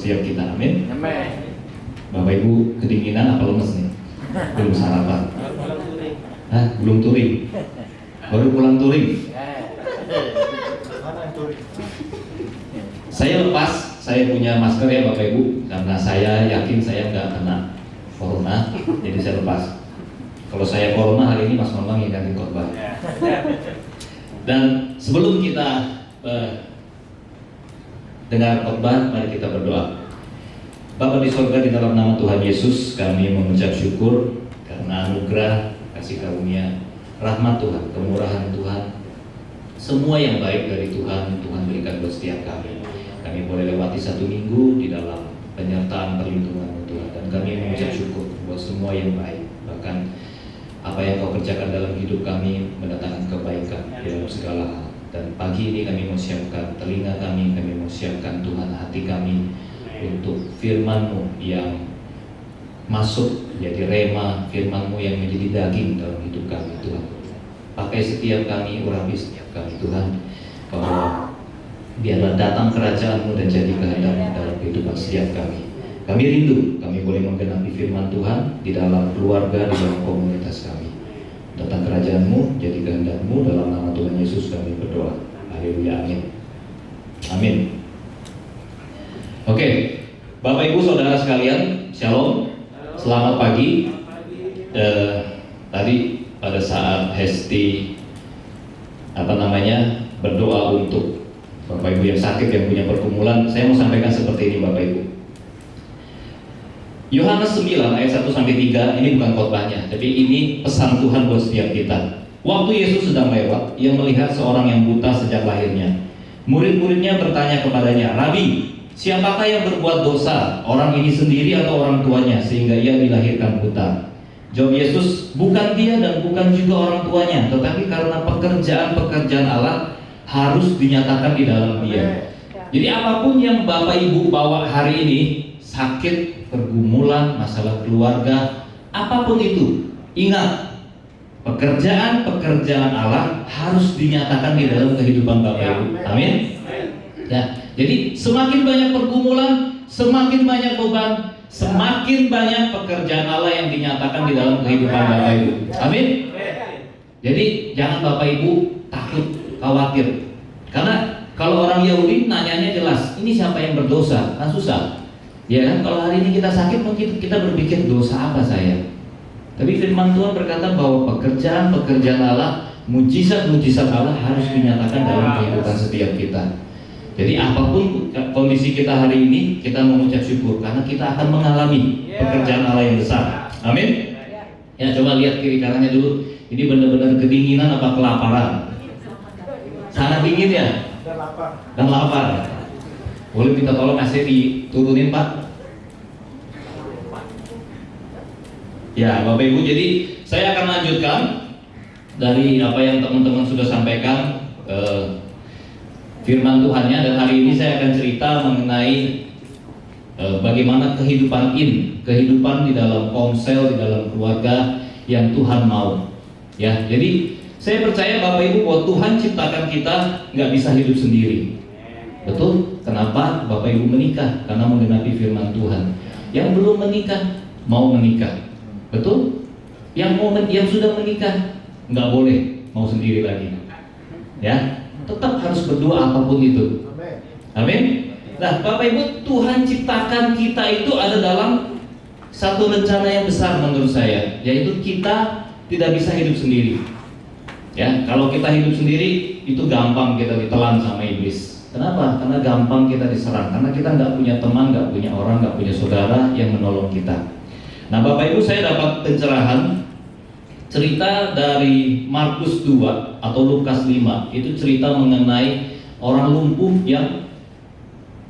setiap kita. Amin. Amin. Bapak Ibu kedinginan apa lemes nih? Belum sarapan? Hah? Belum touring? Baru pulang touring? Saya lepas, saya punya masker ya Bapak Ibu, karena saya yakin saya nggak kena corona, jadi saya lepas. Kalau saya corona hari ini Mas Bambang yang ganti khotbah. Dan sebelum kita dengar khotbah, mari kita berdoa. Bapa di surga, di dalam nama Tuhan Yesus, kami mengucap syukur karena anugerah, kasih karunia, rahmat Tuhan, kemurahan Tuhan, semua yang baik dari Tuhan, Tuhan berikan buat setiap kami. Kami boleh lewati satu minggu di dalam penyertaan perlindungan Tuhan, dan kami mengucap syukur buat semua yang baik. Bahkan apa yang Kau kerjakan dalam hidup kami mendatangkan kebaikan dalam segala hal. Dan pagi ini kami mau siapkan telinga kami mau siapkan Tuhan hati kami untuk firman-Mu yang masuk jadi rema, firman-Mu yang menjadi daging dalam hidup kami Tuhan. Pakai setiap kami, urapi setiap kami Tuhan, bahwa biarlah datang kerajaan-Mu dan jadi kehendak-Mu dalam kehidupan setiap kami. Kami rindu, kami boleh menggenapi firman Tuhan di dalam keluarga, di dalam komunitas kami. Datang kerajaan-Mu, jadi kehendak-Mu, dalam nama Tuhan Yesus kami berdoa. Haleluya, amin. Amin. Oke, Bapak Ibu Saudara sekalian, Shalom. Selamat pagi. Tadi pada saat Hesti berdoa untuk Bapak Ibu yang sakit, yang punya pergumulan, saya mau sampaikan seperti ini Bapak Ibu. Yohanes 9 ayat 1-3, ini bukan khotbahnya, tapi ini pesan Tuhan buat setiap kita. Waktu Yesus sedang lewat, ia melihat seorang yang buta sejak lahirnya. Murid-muridnya bertanya kepadanya, "Rabi, siapakah yang berbuat dosa, orang ini sendiri atau orang tuanya, sehingga ia dilahirkan buta?" Jawab Yesus, "Bukan dia dan bukan juga orang tuanya, tetapi karena pekerjaan-pekerjaan Allah harus dinyatakan di dalam dia." Jadi apapun yang Bapak Ibu bawa hari ini, sakit, pergumulan, masalah keluarga, apapun itu, ingat, pekerjaan-pekerjaan Allah harus dinyatakan di dalam kehidupan Bapak Ibu. Amin. Ya, jadi semakin banyak pergumulan, semakin banyak beban, semakin banyak pekerjaan Allah yang dinyatakan di dalam kehidupan Bapak Ibu. Amin. Jadi jangan Bapak Ibu takut, khawatir. Karena kalau orang Yahudi nanyanya jelas, ini siapa yang berdosa? Kan susah. Ya kan, kalau hari ini kita sakit mungkin kita berpikir dosa apa saya. Tapi firman Tuhan berkata bahwa pekerjaan-pekerjaan Allah, mujizat-mujizat Allah harus dinyatakan dalam kehidupan setiap kita. Jadi apapun kondisi kita hari ini, kita mengucap syukur karena kita akan mengalami pekerjaan Allah yang besar. Amin. Ya, coba lihat kiri kanannya dulu. Ini benar-benar kedinginan apa kelaparan? Sangat dingin ya? Dan lapar. Boleh minta tolong AC diturunin Pak? Ya Bapak Ibu, jadi saya akan lanjutkan dari apa yang teman-teman sudah sampaikan firman Tuhannya, dan hari ini saya akan cerita mengenai bagaimana kehidupan di dalam komsel, di dalam keluarga yang Tuhan mau. Ya, jadi saya percaya Bapak Ibu bahwa Tuhan ciptakan kita nggak bisa hidup sendiri. Betul? Kenapa Bapak Ibu menikah? Karena menggenapi firman Tuhan. Yang belum menikah mau menikah. Betul? Yang sudah menikah nggak boleh mau sendiri lagi. Ya, tetap harus berdoa apapun itu. Amin. Nah, Bapak Ibu, Tuhan ciptakan kita itu ada dalam satu rencana yang besar menurut saya, yaitu kita tidak bisa hidup sendiri. Ya, kalau kita hidup sendiri itu gampang kita ditelan sama iblis. Kenapa? Karena gampang kita diserang. Karena kita nggak punya teman, nggak punya orang, nggak punya saudara yang menolong kita. Nah, Bapak Ibu, saya dapat pencerahan cerita dari Markus 2 atau Lukas 5. Itu cerita mengenai orang lumpuh yang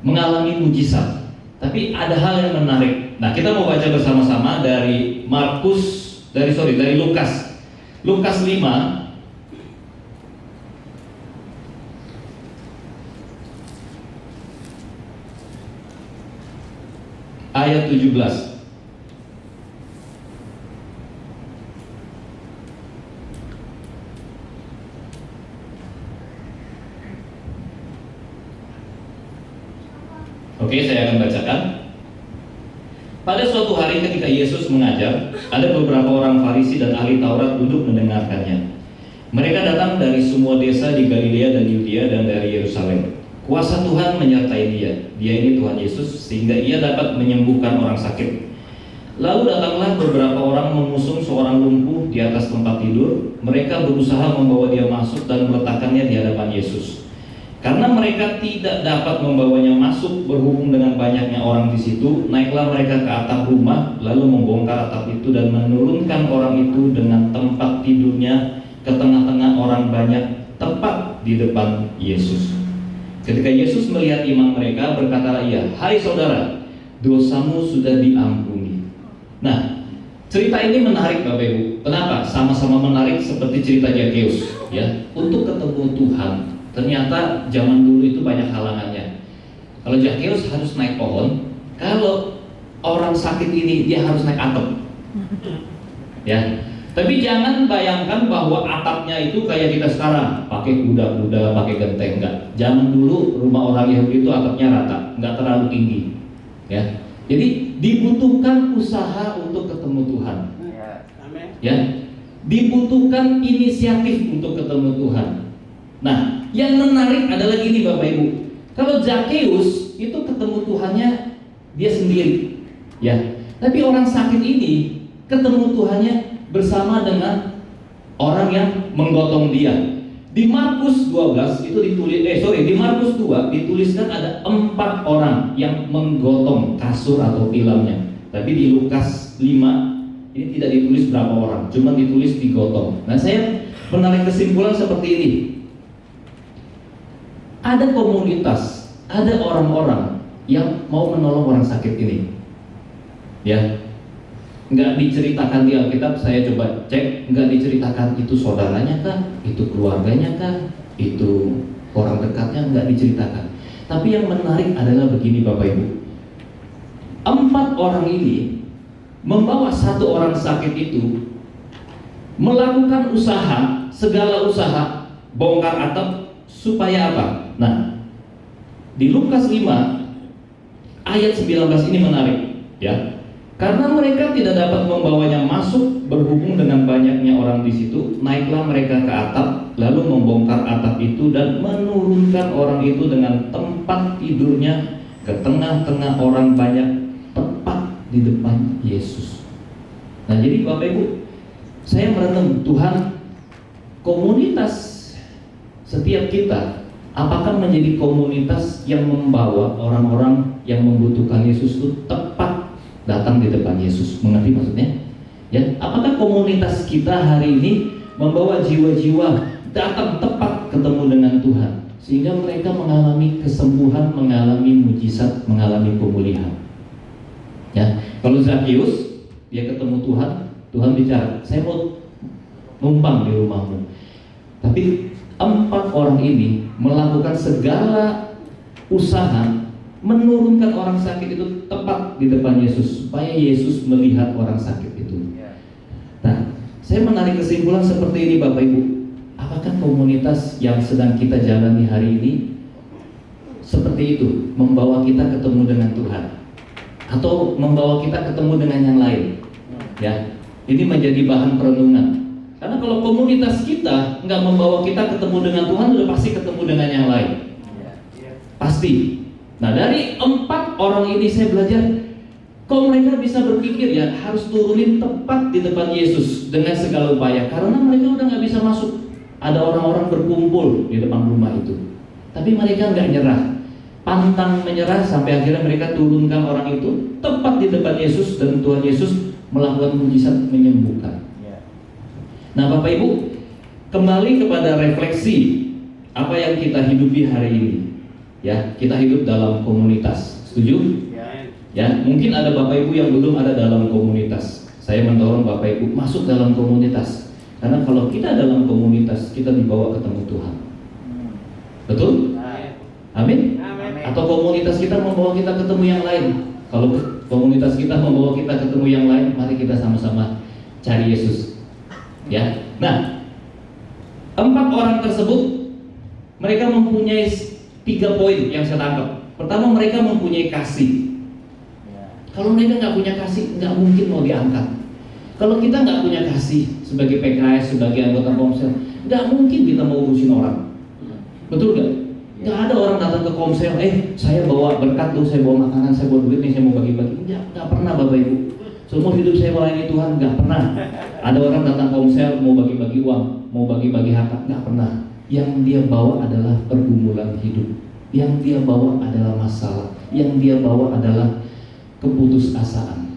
mengalami mujizat. Tapi ada hal yang menarik. Nah, kita mau baca bersama-sama dari Lukas. Lukas 5 ayat 17. Oke, saya akan bacakan. Pada suatu hari ketika Yesus mengajar, ada beberapa orang Farisi dan ahli Taurat duduk mendengarkannya. Mereka datang dari semua desa di Galilea dan Yudea dan dari Yerusalem. Kuasa Tuhan menyertai dia. Dia ini Tuhan Yesus, sehingga ia dapat menyembuhkan orang sakit. Lalu datanglah beberapa orang mengusung seorang lumpuh di atas tempat tidur. Mereka berusaha membawa dia masuk dan meletakkannya di hadapan Yesus. Karena mereka tidak dapat membawanya masuk berhubung dengan banyaknya orang di situ, naiklah mereka ke atap rumah, lalu membongkar atap itu dan menurunkan orang itu dengan tempat tidurnya ke tengah-tengah orang banyak, tepat di depan Yesus. Ketika Yesus melihat iman mereka, berkatalah ia, "Hai saudara, dosamu sudah diampuni." Nah, cerita ini menarik Bapak Ibu. Kenapa? Sama-sama menarik seperti cerita Zakheus, ya. Untuk ketemu Tuhan, ternyata zaman dulu itu banyak halangannya. Kalau Zakheus harus naik pohon, kalau orang sakit ini dia harus naik atap. Ya. Tapi jangan bayangkan bahwa atapnya itu kayak kita sekarang, pakai kuda-kuda, pakai genteng, enggak. Zaman dulu rumah orang Yahudi itu atapnya rata, enggak terlalu tinggi. Ya. Jadi dibutuhkan usaha untuk ketemu Tuhan. Ya. Dibutuhkan inisiatif untuk ketemu Tuhan. Nah, yang menarik adalah gini Bapak Ibu. Kalau Zakheus itu ketemu Tuhannya dia sendiri, ya. Tapi orang sakit ini ketemu Tuhannya bersama dengan orang yang menggotong dia. Di Markus 12 itu di Markus 2 dituliskan ada 4 orang yang menggotong kasur atau tilamnya. Tapi di Lukas 5 ini tidak ditulis berapa orang, cuma ditulis digotong. Nah, saya menarik kesimpulan seperti ini. Ada komunitas, ada orang-orang yang mau menolong orang sakit ini. Ya. Nggak diceritakan di Alkitab, saya coba cek, nggak diceritakan itu saudaranya kah, itu keluarganya kah, itu orang dekatnya, nggak diceritakan. Tapi yang menarik adalah begini Bapak Ibu, 4 orang ini membawa 1 orang sakit itu, melakukan usaha, segala usaha, bongkar atap, supaya apa? Nah, di Lukas 5 ayat 19 ini menarik, ya. Karena mereka tidak dapat membawanya masuk berhubung dengan banyaknya orang di situ, naiklah mereka ke atap, lalu membongkar atap itu dan menurunkan orang itu dengan tempat tidurnya ke tengah-tengah orang banyak, tepat di depan Yesus. Nah, jadi Bapak Ibu, saya merenung, Tuhan, komunitas setiap kita, apakah menjadi komunitas yang membawa orang-orang yang membutuhkan Yesus itu tepat datang di depan Yesus? Mengerti maksudnya? Ya, apakah komunitas kita hari ini membawa jiwa-jiwa datang tepat ketemu dengan Tuhan sehingga mereka mengalami kesembuhan, mengalami mujizat, mengalami pemulihan? Ya, kalau Zakheus dia ketemu Tuhan, Tuhan bicara, "Saya mau numpang di rumahmu." Tapi 4 orang ini melakukan segala usaha menurunkan orang sakit itu tepat di depan Yesus supaya Yesus melihat orang sakit itu. Nah, saya menarik kesimpulan seperti ini Bapak Ibu. Apakah komunitas yang sedang kita jalani hari ini seperti itu, membawa kita ketemu dengan Tuhan atau membawa kita ketemu dengan yang lain? Ya, ini menjadi bahan perenungan. Karena kalau komunitas kita nggak membawa kita ketemu dengan Tuhan, udah pasti ketemu dengan yang lain. Pasti. Nah, dari 4 orang ini saya belajar, kok mereka bisa berpikir ya harus turunin tepat di depan Yesus dengan segala upaya, karena mereka udah nggak bisa masuk. Ada orang-orang berkumpul di depan rumah itu, tapi mereka nggak nyerah, pantang menyerah sampai akhirnya mereka turunkan orang itu tepat di depan Yesus dan Tuhan Yesus melakukan mujizat menyembuhkan. Nah, Bapak Ibu, kembali kepada refleksi apa yang kita hidupi hari ini. Ya, kita hidup dalam komunitas. Setuju? Ya, mungkin ada Bapak Ibu yang belum ada dalam komunitas. Saya mendorong Bapak Ibu masuk dalam komunitas. Karena kalau kita dalam komunitas, kita dibawa ketemu Tuhan. Betul? Amin? Atau komunitas kita membawa kita ketemu yang lain. Kalau komunitas kita membawa kita ketemu yang lain, mari kita sama-sama cari Yesus. Ya. Nah, 4 orang tersebut mereka mempunyai 3 poin yang saya tangkap. Pertama, mereka mempunyai kasih. Kalau mereka nggak punya kasih, nggak mungkin mau diangkat. Kalau kita nggak punya kasih sebagai PKS, sebagai anggota Komsel, nggak mungkin kita mau urusin orang. Betul nggak? Nggak ada orang datang ke Komsel, saya bawa berkat loh, saya bawa makanan, saya bawa duit nih, saya mau bagi-bagi. Nggak pernah Bapak Ibu. Semua hidup saya melayani Tuhan, nggak pernah. Ada orang datang Komsel mau bagi-bagi uang, mau bagi-bagi harta, nggak pernah. Yang dia bawa adalah pergumulan hidup. Yang dia bawa adalah masalah. Yang dia bawa adalah keputusasaan.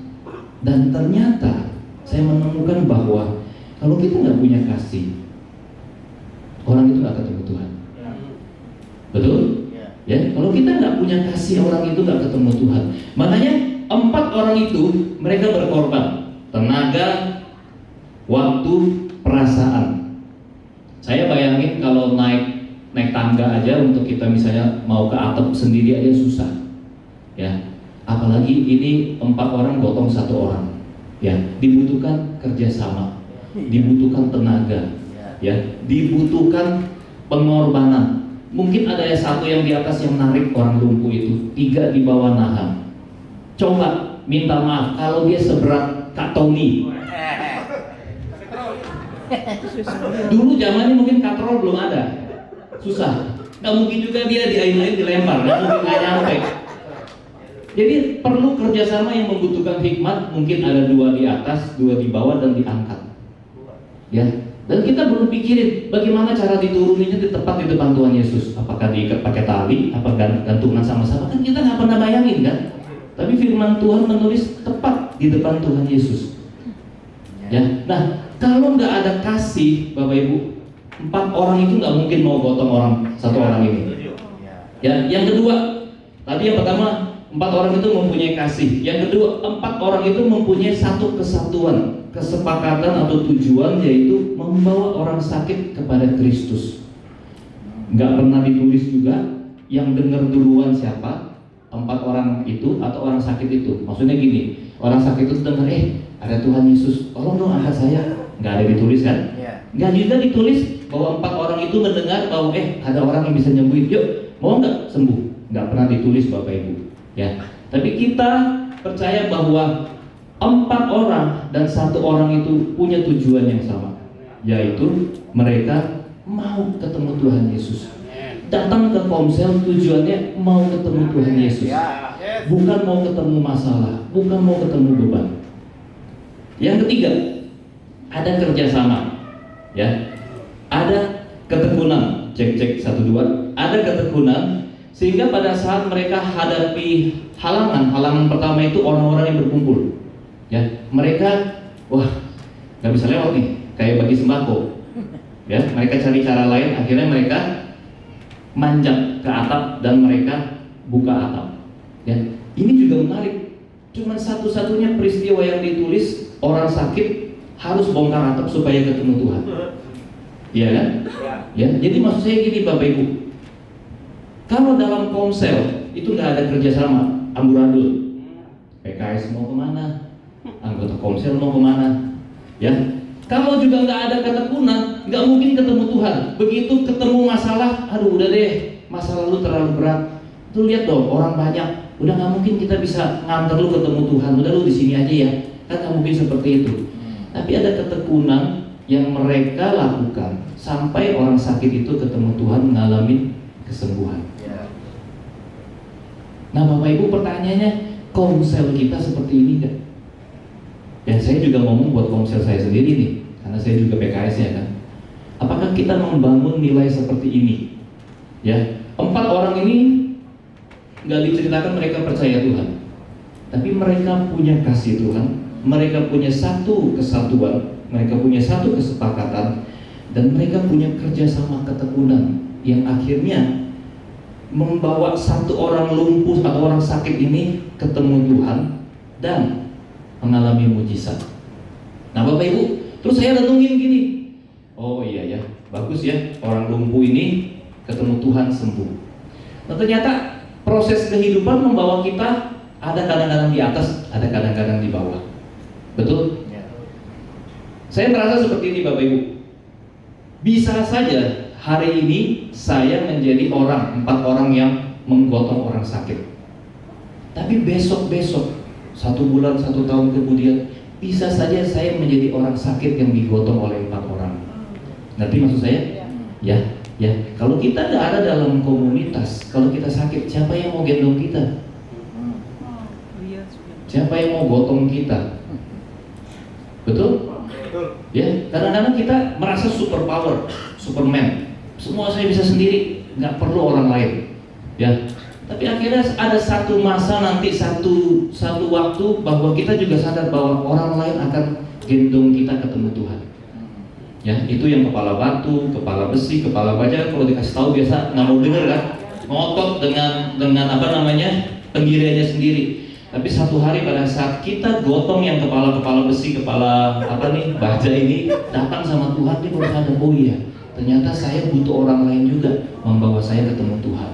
Dan ternyata saya menemukan bahwa kalau kita nggak punya kasih, orang itu nggak ketemu Tuhan. Betul? Ya, kalau kita nggak punya kasih, orang itu nggak ketemu Tuhan. Makanya 4 orang itu mereka berkorban tenaga, waktu, perasaan. Saya bayangin kalau naik tangga aja untuk kita misalnya mau ke atap sendiri aja susah, ya. Apalagi ini 4 orang gotong 1 orang, ya. Dibutuhkan kerjasama, dibutuhkan tenaga, ya. Dibutuhkan pengorbanan. Mungkin ada satu yang di atas yang narik orang lumpuh itu, 3 di bawah nahan. Coba minta maaf kalau dia seberat Kak Tommy. Dulu zamannya mungkin katrol belum ada, susah. Nggak mungkin juga dia diain-ain dilempar, nggak nyampe. Jadi perlu kerjasama yang membutuhkan hikmat. Mungkin ada 2 di atas, 2 di bawah dan diangkat. Ya, dan kita belum pikirin bagaimana cara dituruninya di tepat di depan Tuhan Yesus. Apakah diikat pakai tali, apa gantungan sama-sama? Kan kita nggak pernah bayangin kan. Tapi firman Tuhan menulis tepat di depan Tuhan Yesus. Ya, nah kalau nggak ada kasih, Bapak Ibu, 4 orang itu nggak mungkin mau gotong 1 orang ini. Ya, yang kedua, tadi yang pertama 4 orang itu mempunyai kasih. Yang kedua, 4 orang itu mempunyai satu kesatuan, kesepakatan atau tujuan, yaitu membawa orang sakit kepada Kristus. Nggak pernah ditulis juga yang dengar duluan siapa, 4 orang itu atau orang sakit itu. Maksudnya gini, orang sakit itu dengar, ada Tuhan Yesus, tolong dong angkat saya. Nggak ada ditulis kan? Nggak juga ditulis bahwa 4 orang itu mendengar bahwa ada orang yang bisa nyembuhin, yuk mau nggak sembuh? Nggak pernah ditulis Bapak Ibu. Ya, tapi kita percaya bahwa 4 orang dan 1 orang itu punya tujuan yang sama, yaitu mereka mau ketemu Tuhan Yesus. Datang ke Komsel tujuannya mau ketemu Tuhan Yesus, bukan mau ketemu masalah, bukan mau ketemu beban. Yang ketiga, ada kerjasama, ya, ada ketekunan. Cek 1 2, ada ketekunan. Sehingga pada saat mereka hadapi halangan pertama itu orang-orang yang berkumpul, ya, mereka nggak bisa lewat nih, kayak bagi sembako, ya, mereka cari cara lain, akhirnya mereka manjat ke atap dan mereka buka atap, ya. Ini juga menarik, cuman satu-satunya peristiwa yang ditulis orang sakit harus bongkar atap supaya ketemu Tuhan, iya kan? Ya, jadi maksud saya gini Bapak Ibu. Kalau dalam Komsel itu nggak ada kerjasama, amburadul. PKS mau kemana? Anggota Komsel mau kemana? Ya, kalau juga nggak ada ketekunan, nggak mungkin ketemu Tuhan. Begitu ketemu masalah, aduh udah deh, masa lalu terlalu berat. Tuh lihat dong, orang banyak, udah nggak mungkin kita bisa nganter lu ketemu Tuhan. Udah lu di sini aja ya, kan nggak mungkin seperti itu. Tapi ada ketekunan yang mereka lakukan sampai orang sakit itu ketemu Tuhan, mengalami kesembuhan. Nah Bapak Ibu, pertanyaannya, Komsel kita seperti ini nggak? Dan saya juga ngomong buat Komsel saya sendiri nih, karena saya juga PKS ya kan. Apakah kita membangun nilai seperti ini? Ya, 4 orang ini nggak diceritakan mereka percaya Tuhan, tapi mereka punya kasih Tuhan, mereka punya satu kesatuan, mereka punya satu kesepakatan, dan mereka punya kerjasama ketekunan yang akhirnya membawa 1 orang lumpuh atau orang sakit ini ketemu Tuhan dan mengalami mujizat. Nah Bapak Ibu, terus saya renungin gini, oh iya ya, bagus ya, orang lumpuh ini ketemu Tuhan sembuh. Nah ternyata proses kehidupan membawa kita ada kadang-kadang di atas, ada kadang-kadang di bawah. Betul? Saya merasa seperti ini Bapak Ibu. Bisa saja hari ini saya menjadi 4 orang yang menggotong orang sakit. Tapi besok-besok, 1 bulan, 1 tahun kemudian, bisa saja saya menjadi orang sakit yang digotong oleh 4 orang. Ngerti maksud saya? Ya, ya. Kalau kita tidak ada dalam komunitas, kalau kita sakit, siapa yang mau gendong kita? Siapa yang mau gotong kita? Betul? Ya, kadang-kadang kita merasa superpower, Superman. Semua saya bisa sendiri, nggak perlu orang lain. Ya, tapi akhirnya ada satu masa nanti, satu waktu bahwa kita juga sadar bahwa orang lain akan gendong kita ketemu Tuhan. Ya, itu yang kepala batu, kepala besi, kepala baja. Kalau dikasih tahu biasa nggak mau dengar kan? Ngotot dengan apa namanya pendiriannya sendiri. Tapi satu hari pada saat kita gotong yang kepala besi, kepala baja ini datang sama Tuhan, dia baru sadar, oh iya, ternyata saya butuh orang lain juga membawa saya ketemu Tuhan.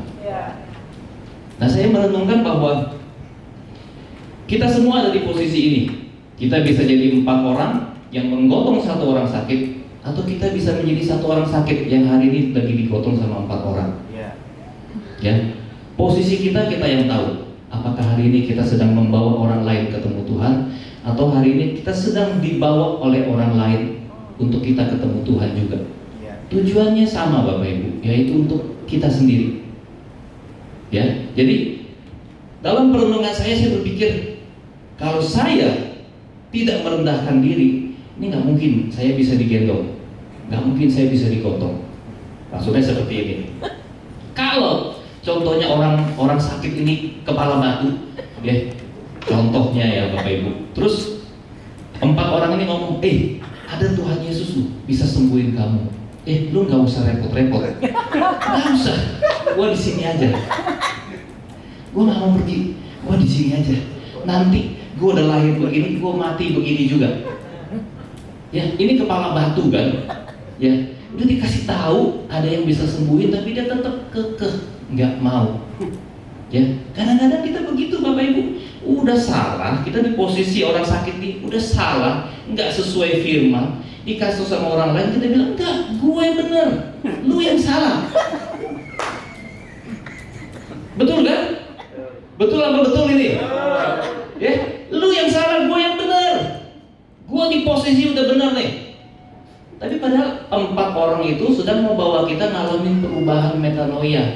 Nah, saya merenungkan bahwa kita semua ada di posisi ini. Kita bisa jadi 4 orang yang menggotong 1 orang sakit, atau kita bisa menjadi 1 orang sakit yang hari ini lagi digotong sama 4 orang. Ya, posisi kita yang tahu. Apakah hari ini kita sedang membawa orang lain ketemu Tuhan, atau hari ini kita sedang dibawa oleh orang lain untuk kita ketemu Tuhan juga. Tujuannya sama Bapak Ibu, yaitu untuk kita sendiri. Ya, jadi dalam perenungan saya berpikir, kalau saya tidak merendahkan diri, ini nggak mungkin saya bisa digendong, nggak mungkin saya bisa digotong. Maksudnya seperti ini. Kalau contohnya orang sakit ini kepala batu, ya, contohnya ya Bapak Ibu. Terus 4 orang ini ngomong, ada Tuhan Yesus bisa sembuhin kamu. Lu nggak usah repot-repot, nggak usah. Gua di sini aja. Gua nggak mau pergi, gua di sini aja. Nanti gua udah lahir begini, gua mati begini juga. Ya, ini kepala batu kan? Ya, udah dikasih tahu ada yang bisa sembuhin, tapi dia tetap kekeh, nggak mau. Ya, kadang-kadang kita begitu Bapak Ibu. Udah salah, kita di posisi orang sakit nih, udah salah, nggak sesuai firman. Dikasih sama orang lain, kita bilang, enggak, gue bener, lu yang salah. Betul kan? Betul apa betul ini? Ya, lu yang salah, gue yang bener. Gue di posisi udah bener nih. Tapi padahal 4 orang itu sedang membawa kita ngalamin perubahan metanoia.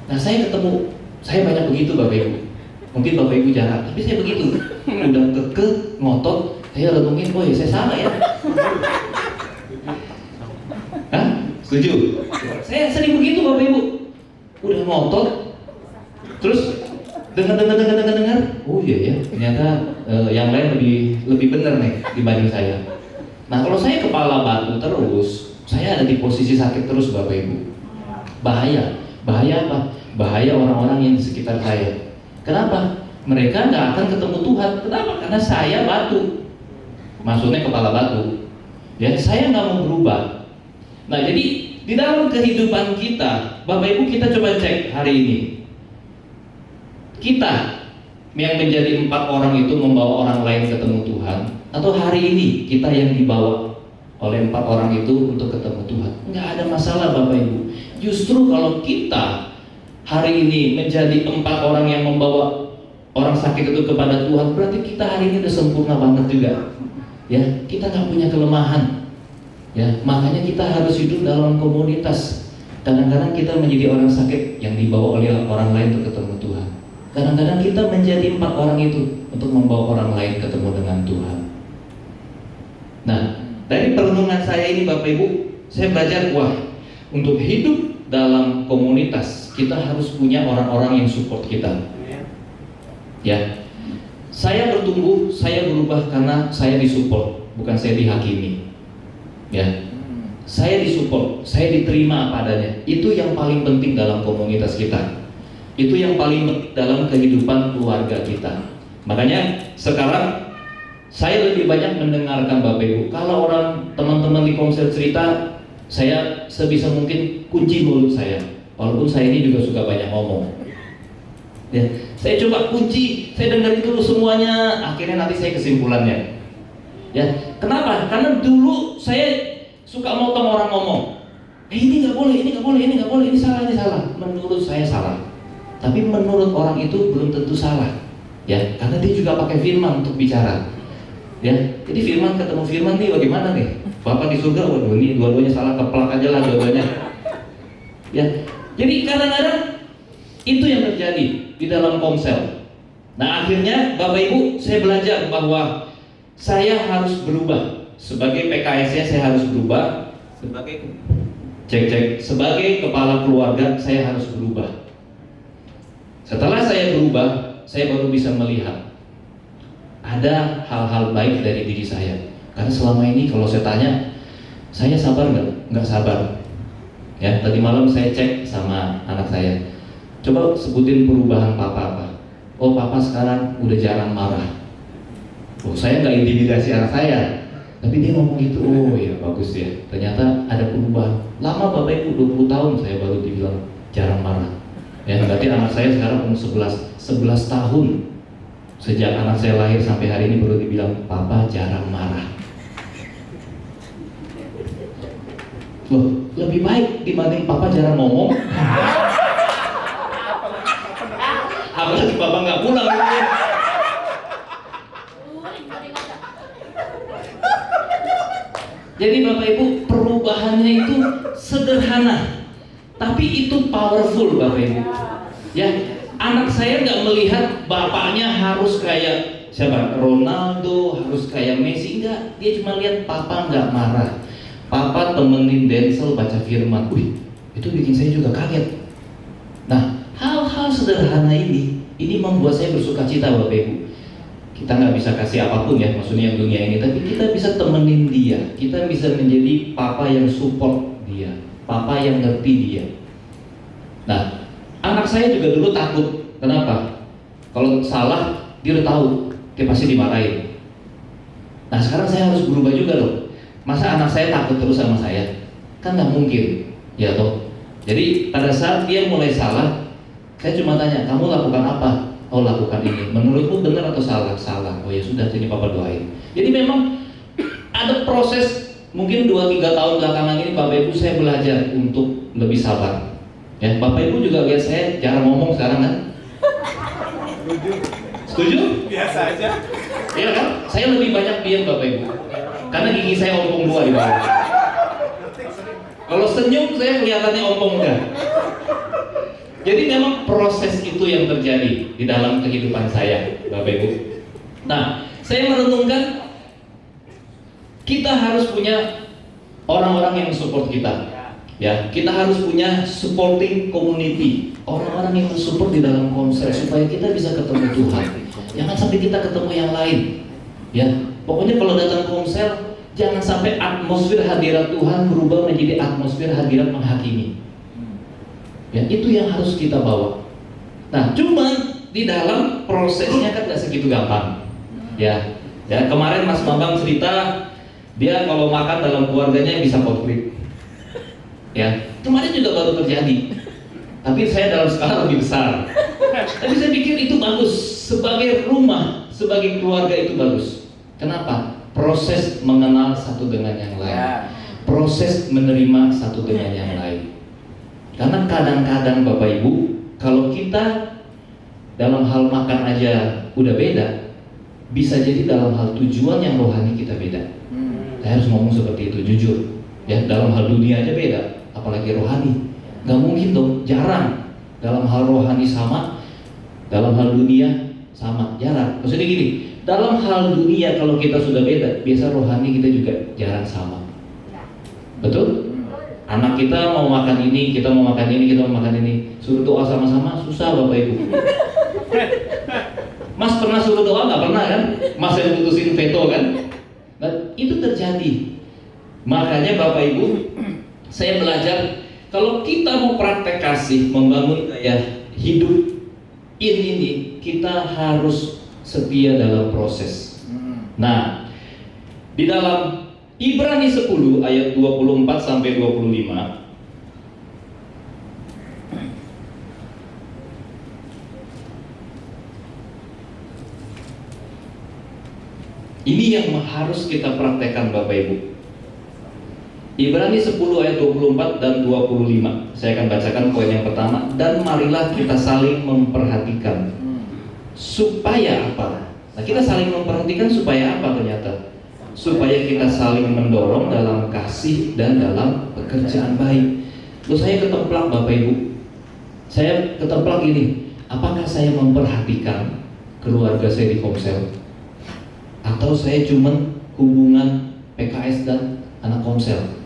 Nah, saya banyak begitu Bapak Ibu. Mungkin Bapak Ibu jarang, tapi saya begitu. Udah kekeh, ngotot, saya renungin, oh ya saya salah ya. Hah? Setuju? Saya sering begitu Bapak Ibu. Udah ngotot, terus dengar, oh iya ya, ternyata yang lain lebih benar nih dibanding saya. Nah, kalau saya kepala batu terus, saya ada di posisi sakit terus Bapak Ibu. Bahaya apa? Bahaya orang-orang yang di sekitar saya. Kenapa? Mereka nggak akan ketemu Tuhan. Kenapa? Karena saya batu. Maksudnya kepala batu. Ya, saya nggak mau berubah. Nah, jadi di dalam kehidupan kita, Bapak Ibu, kita coba cek hari ini. Kita yang menjadi 4 orang itu membawa orang lain ketemu Tuhan, atau hari ini kita yang dibawa oleh 4 orang itu untuk ketemu Tuhan? Nggak ada masalah Bapak Ibu. Justru kalau kita hari ini menjadi 4 orang yang membawa orang sakit itu kepada Tuhan, berarti kita hari ini udah sempurna banget juga. Ya, kita nggak punya kelemahan. Ya, makanya kita harus hidup dalam komunitas. Kadang-kadang kita menjadi orang sakit yang dibawa oleh orang lain untuk ketemu Tuhan. Kadang-kadang kita menjadi 4 orang itu untuk membawa orang lain ketemu dengan Tuhan. Nah, dari perenungan saya ini Bapak Ibu, saya belajar, untuk hidup dalam komunitas kita harus punya orang-orang yang support kita. Ya, saya bertumbuh, saya berubah karena saya disupport, bukan saya dihakimi. Ya, saya disupport, saya diterima apa adanya. Itu yang paling penting dalam komunitas kita. Itu yang paling penting dalam kehidupan keluarga kita. Makanya sekarang saya lebih banyak mendengarkan Bapak Ibu. Kalau orang teman-teman di Komsel cerita, saya sebisa mungkin kunci mulut saya. Walaupun saya ini juga suka banyak ngomong. Ya, saya coba kunci, saya dengar dulu semuanya, akhirnya nanti saya kesimpulannya. Ya, kenapa? Karena dulu saya suka motong orang ngomong. Ini nggak boleh, ini nggak boleh, ini nggak boleh, ini salah, ini salah. Menurut saya salah. tapi menurut orang itu belum tentu salah, ya, karena dia juga pakai firman untuk bicara, ya. Jadi firman ketemu firman nih, bagaimana nih? Bapak di surga, waduh ini dua-duanya salah, keplak aja lah dua-duanya, ya. Jadi kadang-kadang itu yang terjadi di dalam komsel. Nah akhirnya Bapak Ibu, saya belajar bahwa saya harus berubah. Sebagai PKS-nya saya harus berubah. Sebagai kepala keluarga saya harus berubah. Setelah saya berubah, saya baru bisa melihat ada hal-hal baik dari diri saya. Karena selama ini kalau saya tanya, saya sabar nggak? Nggak sabar. Ya, tadi malam saya cek sama anak saya. Coba sebutin perubahan papa apa? Oh, papa sekarang udah jarang marah. Oh, saya nggak intimidasi anak saya, tapi dia ngomong gitu. Oh ya bagus ya. Ternyata ada perubahan. Lama Bapak Ibu, 20 tahun saya baru dibilang jarang marah. Ya, berarti anak saya sekarang umur 11 tahun. Sejak anak saya lahir sampai hari ini baru dibilang papa jarang marah. Loh, lebih baik dibanding papa jarang ngomong. Apalagi papa nggak pulang. Jadi Bapak Ibu, perubahannya itu sederhana, tapi itu powerful Bapak Ibu. Ya, anak saya nggak melihat bapaknya harus kayak siapa, Ronaldo, harus kayak Messi, enggak. Dia cuma lihat papa nggak marah, papa temenin Denzel baca firman. Wih, itu bikin saya juga kaget. Nah, hal-hal sederhana ini membuat saya bersuka cita Bapak Ibu. Kita nggak bisa kasih apapun ya, maksudnya dunia ini, tapi kita bisa temenin dia, kita bisa menjadi papa yang support dia, papa yang ngerti dia. Nah, anak saya juga dulu takut. Kenapa? Kalau salah, dia udah tahu, dia pasti dimarahin. Nah, sekarang saya harus berubah juga loh. Masa anak saya takut terus sama saya? Kan nggak mungkin, ya toh. Jadi pada saat dia mulai salah, saya cuma tanya, kamu lakukan apa? Oh, lakukan ini. Menurutmu benar atau salah? Salah. Oh ya sudah, sini papa doain. Jadi memang ada proses. Mungkin 2-3 tahun belakangan ini Bapak Ibu saya belajar untuk lebih sabar. Ya, Bapak Ibu juga lihat saya jarang ngomong sekarang kan? Setuju? Biasa aja. Iya kan? Saya lebih banyak diam Bapak Ibu. Karena gigi saya ompong 2 di bawah. Kalau senyum saya kelihatannya ompong enggak. Jadi memang proses itu yang terjadi di dalam kehidupan saya, Bapak Ibu. Nah, saya merenungkan kita harus punya orang-orang yang support kita. Ya, kita harus punya supporting community, orang-orang yang mensupport di dalam komsel supaya kita bisa ketemu Tuhan. Jangan sampai kita ketemu yang lain. Ya, pokoknya kalau datang komsel jangan sampai atmosfer hadirat Tuhan berubah menjadi atmosfer hadirat menghakimi. Ya, itu yang harus kita bawa. Nah, cuman di dalam prosesnya kan nggak segitu gampang. Ya, kemarin Mas Bambang cerita dia kalau makan dalam keluarganya bisa konflik. Ya, kemarin juga baru terjadi. Tapi saya dalam skala lebih besar. Tapi saya pikir itu bagus sebagai rumah, sebagai keluarga itu bagus. Kenapa? Proses mengenal satu dengan yang lain. Proses menerima satu dengan yang lain. Karena kadang-kadang Bapak Ibu, kalau kita dalam hal makan aja udah beda, bisa jadi dalam hal tujuan yang rohani kita beda. Saya harus ngomong seperti itu, jujur. Ya, dalam hal dunia aja beda, apalagi rohani. Gak mungkin dong, jarang. Dalam hal rohani sama, dalam hal dunia sama, jarang. Maksudnya gini, dalam hal dunia kalau kita sudah beda, biasa rohani kita juga jarang sama. Betul? Anak kita mau makan ini, kita mau makan ini, kita mau makan ini. Suruh doa sama-sama, susah Bapak Ibu. Mas pernah suruh doa? Nggak pernah kan? Mas yang putusin veto kan? Dan itu terjadi. Makanya Bapak Ibu, saya belajar kalau kita mau praktek kasih, membangun gaya hidup ini, kita harus setia dalam proses. Nah, di dalam Ibrani 10 ayat 24 sampai 25. Ini yang harus kita praktekkan Bapak Ibu. Ibrani 10 ayat 24 dan 25. Saya akan bacakan poin yang pertama. Dan marilah kita saling memperhatikan. Supaya apa? Nah, kita saling memperhatikan supaya apa ternyata? Supaya kita saling mendorong dalam kasih dan dalam pekerjaan baik. Terus saya ketemplak Bapak Ibu. Saya ketemplak gini. Apakah saya memperhatikan keluarga saya di Komsel? Atau saya cuman hubungan PKS dan anak Komsel?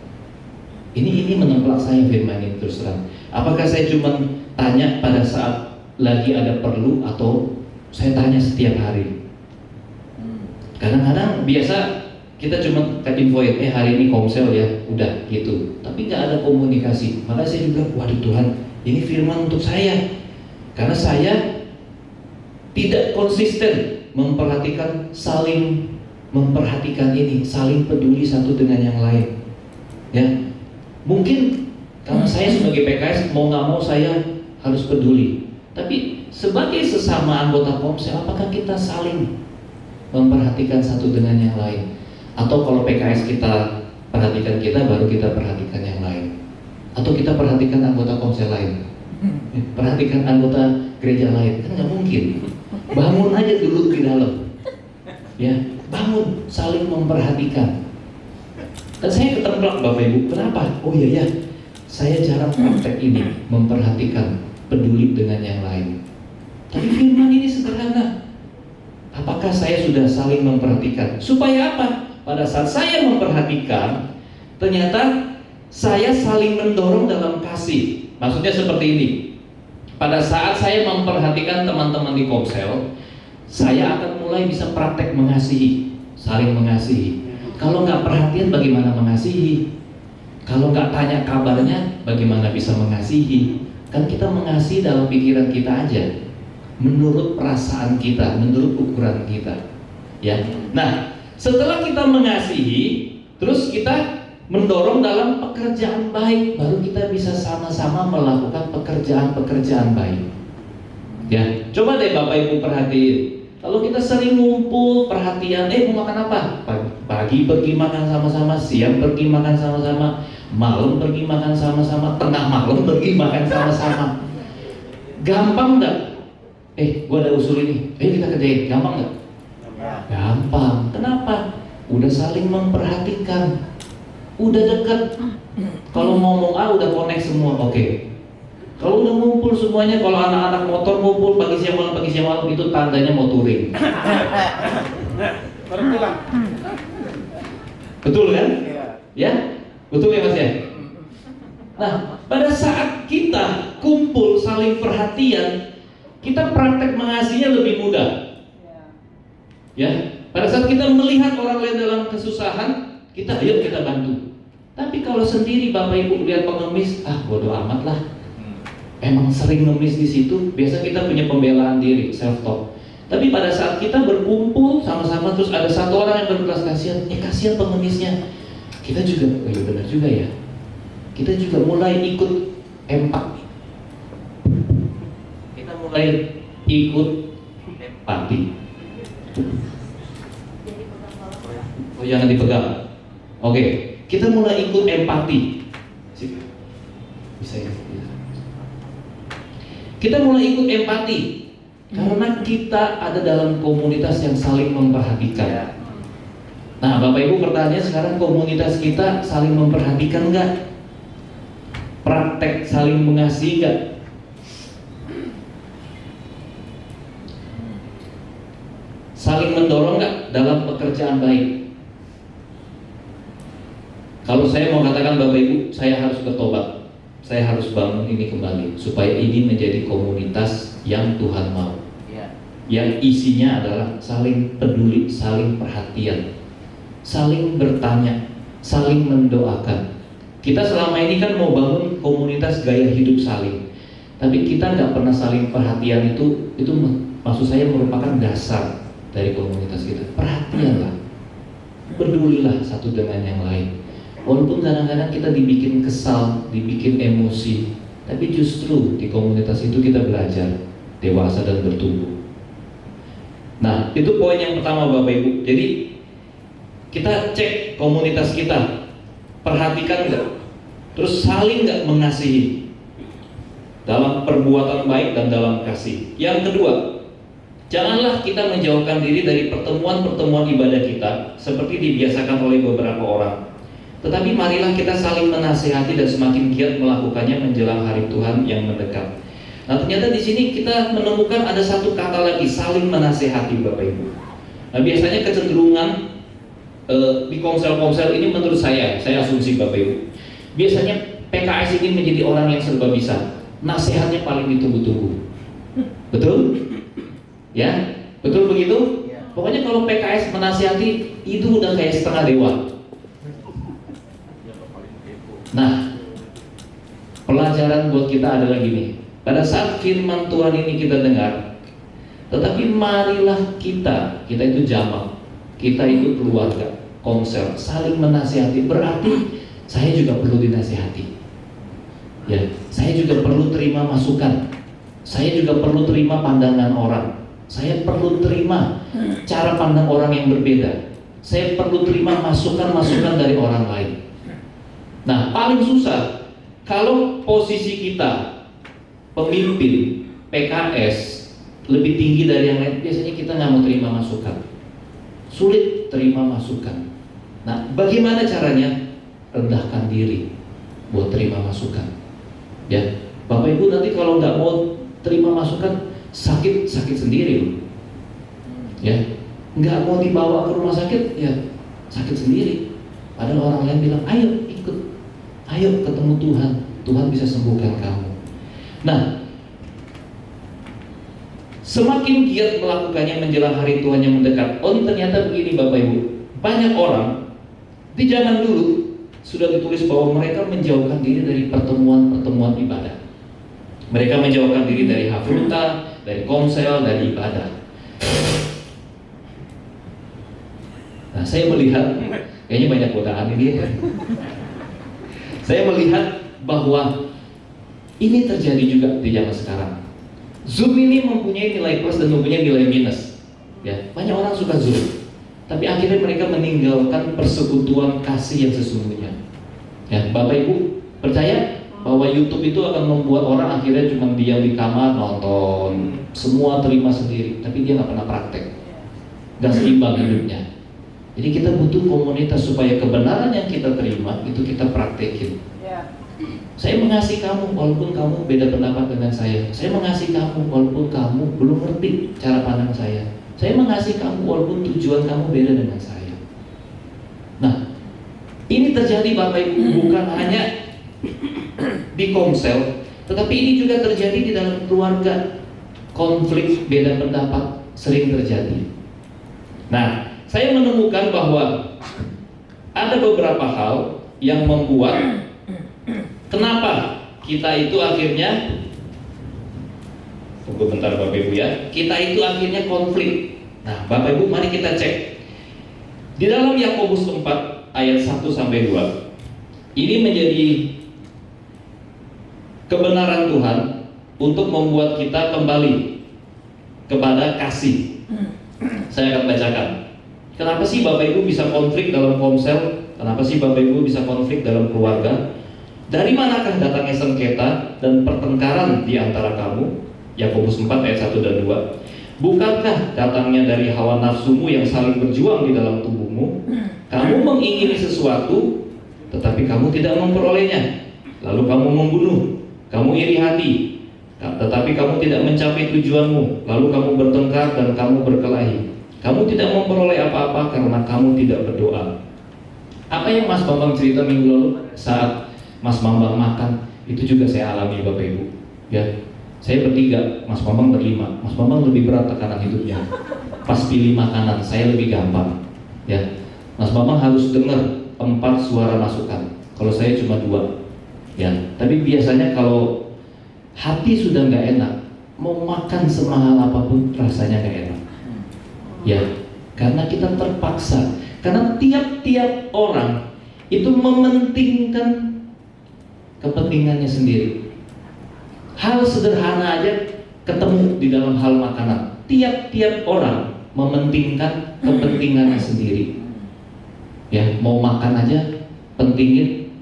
Ini menemplak saya firman ini terus terang. Apakah saya cuma tanya pada saat lagi ada perlu atau saya tanya setiap hari? Kadang-kadang biasa kita cuma infoin, hari ini Komsel ya, udah gitu. Tapi nggak ada komunikasi. Maka saya juga, waduh Tuhan, ini firman untuk saya. Karena saya tidak konsisten memperhatikan, saling memperhatikan ini, saling peduli satu dengan yang lain. Ya. Mungkin karena saya sebagai PKS mau nggak mau saya harus peduli. Tapi sebagai sesama anggota Komsel, apakah kita saling memperhatikan satu dengan yang lain? Atau kalau PKS kita perhatikan kita, baru kita perhatikan yang lain? Atau kita perhatikan anggota Komsel lain? Perhatikan anggota gereja lain? Kan nggak mungkin. Bangun aja dulu di dalam. Ya, bangun, saling memperhatikan. Dan saya ketemplak Bapak Ibu, kenapa? Oh iya ya, saya jarang praktek ini, memperhatikan, peduli dengan yang lain. Tapi firman ini sederhana. Apakah saya sudah saling memperhatikan? Supaya apa? Pada saat saya memperhatikan, ternyata saya saling mendorong dalam kasih. Maksudnya seperti ini. Pada saat saya memperhatikan teman-teman di Komsel, saya akan mulai bisa praktek mengasihi, saling mengasihi. Kalau nggak perhatian bagaimana mengasihi? Kalau nggak tanya kabarnya bagaimana bisa mengasihi? Kan kita mengasihi dalam pikiran kita aja, menurut perasaan kita, menurut ukuran kita. Ya. Nah, setelah kita mengasihi, terus kita mendorong dalam pekerjaan baik, baru kita bisa sama-sama melakukan pekerjaan-pekerjaan baik. Ya, coba deh Bapak Ibu perhatiin. Kalau kita sering ngumpul, perhatian, mau makan apa? Pagi pergi makan sama-sama, siang pergi makan sama-sama, malam pergi makan sama-sama, tengah malam pergi makan sama-sama. Gampang nggak? Gua ada usul ini, kita kerjain. Gampang nggak? Gampang. Kenapa? Udah saling memperhatikan, udah dekat. Kalau ngomong udah connect semua, oke. Kalau udah ngumpul semuanya, kalau anak-anak motor ngumpul pagi siang malam itu tandanya mau touring. Betul kan? Ya, betul ya Mas ya. Nah, pada saat kita kumpul saling perhatian, kita praktek mengasihinya lebih mudah. Ya, pada saat kita melihat orang lain dalam kesusahan, ayo kita bantu. Tapi kalau sendiri Bapak Ibu lihat pengemis, bodoh amat lah. Emang sering ngemis di situ, biasa kita punya pembelaan diri, self talk. Tapi pada saat kita berkumpul sama-sama, terus ada satu orang yang berbelas kasihan, kasihan pengemisnya. Kita juga, benar juga ya. Kita juga mulai ikut empati. Kita mulai ikut empati. Jangan dipegang. Oke, kita mulai ikut empati. Bisa ya. Kita mulai ikut empati karena kita ada dalam komunitas yang saling memperhatikan. Nah, Bapak Ibu, pertanyaannya sekarang, komunitas kita saling memperhatikan nggak? Praktek saling mengasihi nggak? Saling mendorong nggak dalam pekerjaan baik? Kalau saya mau katakan Bapak Ibu, saya harus bertobat. Saya harus bangun ini kembali supaya ini menjadi komunitas yang Tuhan mau. Yang isinya adalah saling peduli, saling perhatian, saling bertanya, saling mendoakan. Kita selama ini kan mau bangun komunitas gaya hidup saling, tapi kita nggak pernah saling perhatian. Itu maksud saya merupakan dasar dari komunitas kita. Perhatianlah, pedulilah satu dengan yang lain. Walaupun kadang-kadang kita dibikin kesal, dibikin emosi, tapi justru di komunitas itu kita belajar dewasa dan bertumbuh. Nah, itu poin yang pertama Bapak Ibu. Jadi kita cek komunitas kita. perhatikan nggak? Terus saling nggak mengasihi dalam perbuatan baik dan dalam kasih. Yang kedua, janganlah kita menjauhkan diri dari pertemuan-pertemuan ibadah kita seperti dibiasakan oleh beberapa orang. Tetapi marilah kita saling menasihati dan semakin giat melakukannya menjelang hari Tuhan yang mendekat. Nah, ternyata di sini kita menemukan ada satu kata lagi, saling menasihati, Bapak Ibu. Nah, biasanya kecenderungan di komsel-komsel ini menurut saya asumsi Bapak Ibu, biasanya PKS ini menjadi orang yang serba bisa, nasihatnya paling ditunggu-tunggu. Betul? Ya, betul begitu? Pokoknya kalau PKS menasihati itu udah kayak setengah dewa. Nah, pelajaran buat kita adalah gini. Pada saat firman Tuhan ini kita dengar, tetapi marilah kita itu jamak, kita itu keluarga, komsel, saling menasihati. Berarti saya juga perlu dinasihati. Ya, saya juga perlu terima masukan. Saya juga perlu terima pandangan orang. Saya perlu terima cara pandang orang yang berbeda. Saya perlu terima masukan-masukan dari orang lain. Nah, paling susah kalau posisi kita pemimpin PKS lebih tinggi dari yang lain, biasanya kita nggak mau terima masukan, sulit terima masukan. Nah, bagaimana caranya? Rendahkan diri buat terima masukan. Ya, Bapak Ibu nanti kalau nggak mau terima masukan, sakit sendiri loh. Ya, nggak mau dibawa ke rumah sakit, ya sakit sendiri. Padahal orang lain bilang, ayo ikut, ayo ketemu Tuhan, Tuhan bisa sembuhkan kamu. Nah, semakin giat melakukannya menjelang hari Tuhan yang mendekat. Oh, ternyata begini Bapak Ibu, banyak orang di zaman dulu sudah ditulis bahwa mereka menjauhkan diri dari pertemuan-pertemuan ibadah. Mereka menjauhkan diri dari hafruta, dari komsel, dari ibadah. Nah, saya melihat, kayaknya banyak godaan ini. Saya melihat bahwa ini terjadi juga di zaman sekarang. Zoom ini mempunyai nilai plus dan mempunyai nilai minus. Ya, banyak orang suka Zoom, tapi akhirnya mereka meninggalkan persekutuan kasih yang sesungguhnya. Ya, Bapak Ibu percaya bahwa YouTube itu akan membuat orang akhirnya cuma diam di kamar nonton, semua terima sendiri, tapi dia nggak pernah praktek, nggak seimbang hidupnya. Jadi kita butuh komunitas supaya kebenaran yang kita terima itu kita praktekin. Saya mengasihi kamu walaupun kamu beda pendapat dengan saya. Saya mengasihi kamu walaupun kamu belum ngerti cara pandang saya. Saya mengasihi kamu walaupun tujuan kamu beda dengan saya. Nah, ini terjadi Bapak Ibu bukan hanya di komsel, tetapi ini juga terjadi di dalam keluarga. Konflik beda pendapat sering terjadi. Nah, saya menemukan bahwa ada beberapa hal yang membuat kenapa kita itu akhirnya, tunggu bentar Bapak Ibu ya, kita itu akhirnya konflik. Nah, Bapak Ibu mari kita cek di dalam Yakobus 4 ayat 1 sampai 2. Ini menjadi kebenaran Tuhan untuk membuat kita kembali kepada kasih. Saya akan bacakan. Kenapa sih Bapak Ibu bisa konflik dalam komsel? Kenapa sih Bapak Ibu bisa konflik dalam keluarga? Dari manakah datangnya sengketa dan pertengkaran di antara kamu? Yakobus 4 ayat 1 dan 2. Bukankah datangnya dari hawa nafsumu yang saling berjuang di dalam tubuhmu? Kamu mengingini sesuatu, tetapi kamu tidak memperolehnya. Lalu kamu membunuh, kamu iri hati, tetapi kamu tidak mencapai tujuanmu. Lalu kamu bertengkar dan kamu berkelahi. Kamu tidak memperoleh apa-apa karena kamu tidak berdoa. Apa yang Mas Bambang cerita minggu lalu saat Mas Bambang makan, itu juga saya alami Bapak Ibu. Ya, saya bertiga, Mas Bambang berlima. Mas Bambang lebih berat tekanan hidupnya. Pas pilih makanan, saya lebih gampang. Ya, Mas Bambang harus dengar 4 suara masukan. Kalau saya cuma 2. Ya, tapi biasanya kalau hati sudah nggak enak, mau makan semahal apapun rasanya nggak enak. Ya, karena kita terpaksa. Karena tiap-tiap orang itu mementingkan kepentingannya sendiri. Hal sederhana aja ketemu di dalam hal makanan. Tiap-tiap orang mementingkan kepentingannya sendiri. Ya, mau makan aja pentingin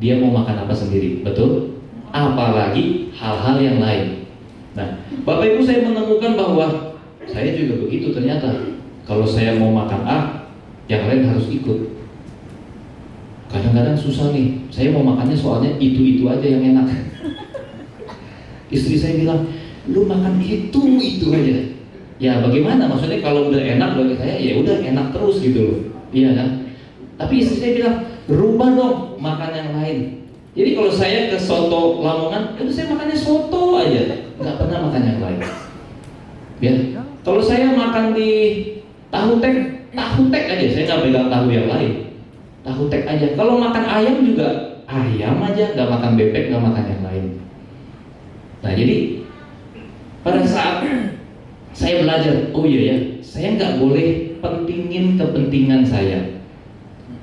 dia mau makan apa sendiri, betul? Apalagi hal-hal yang lain. Nah, Bapak Ibu, saya menemukan bahwa saya juga begitu ternyata. Kalau saya mau makan A, yang lain harus ikut. Kadang-kadang susah nih, saya mau makannya soalnya itu aja yang enak. Istri saya bilang, lu makan itu aja. Ya bagaimana? Maksudnya kalau udah enak bagi saya, ya udah enak terus gitu loh. Iya kan? Tapi istri saya bilang, rubah dong makan yang lain. Jadi kalau saya ke soto Lamongan, itu saya makannya soto aja, nggak pernah makan yang lain. Ya, kalau saya makan di tahu tek aja, saya nggak pegang tahu yang lain. Tahu tek aja. Kalau makan ayam juga ayam aja, nggak makan bebek, nggak makan yang lain. Nah jadi pada saat saya belajar, oh iya ya, saya nggak boleh pentingin kepentingan saya.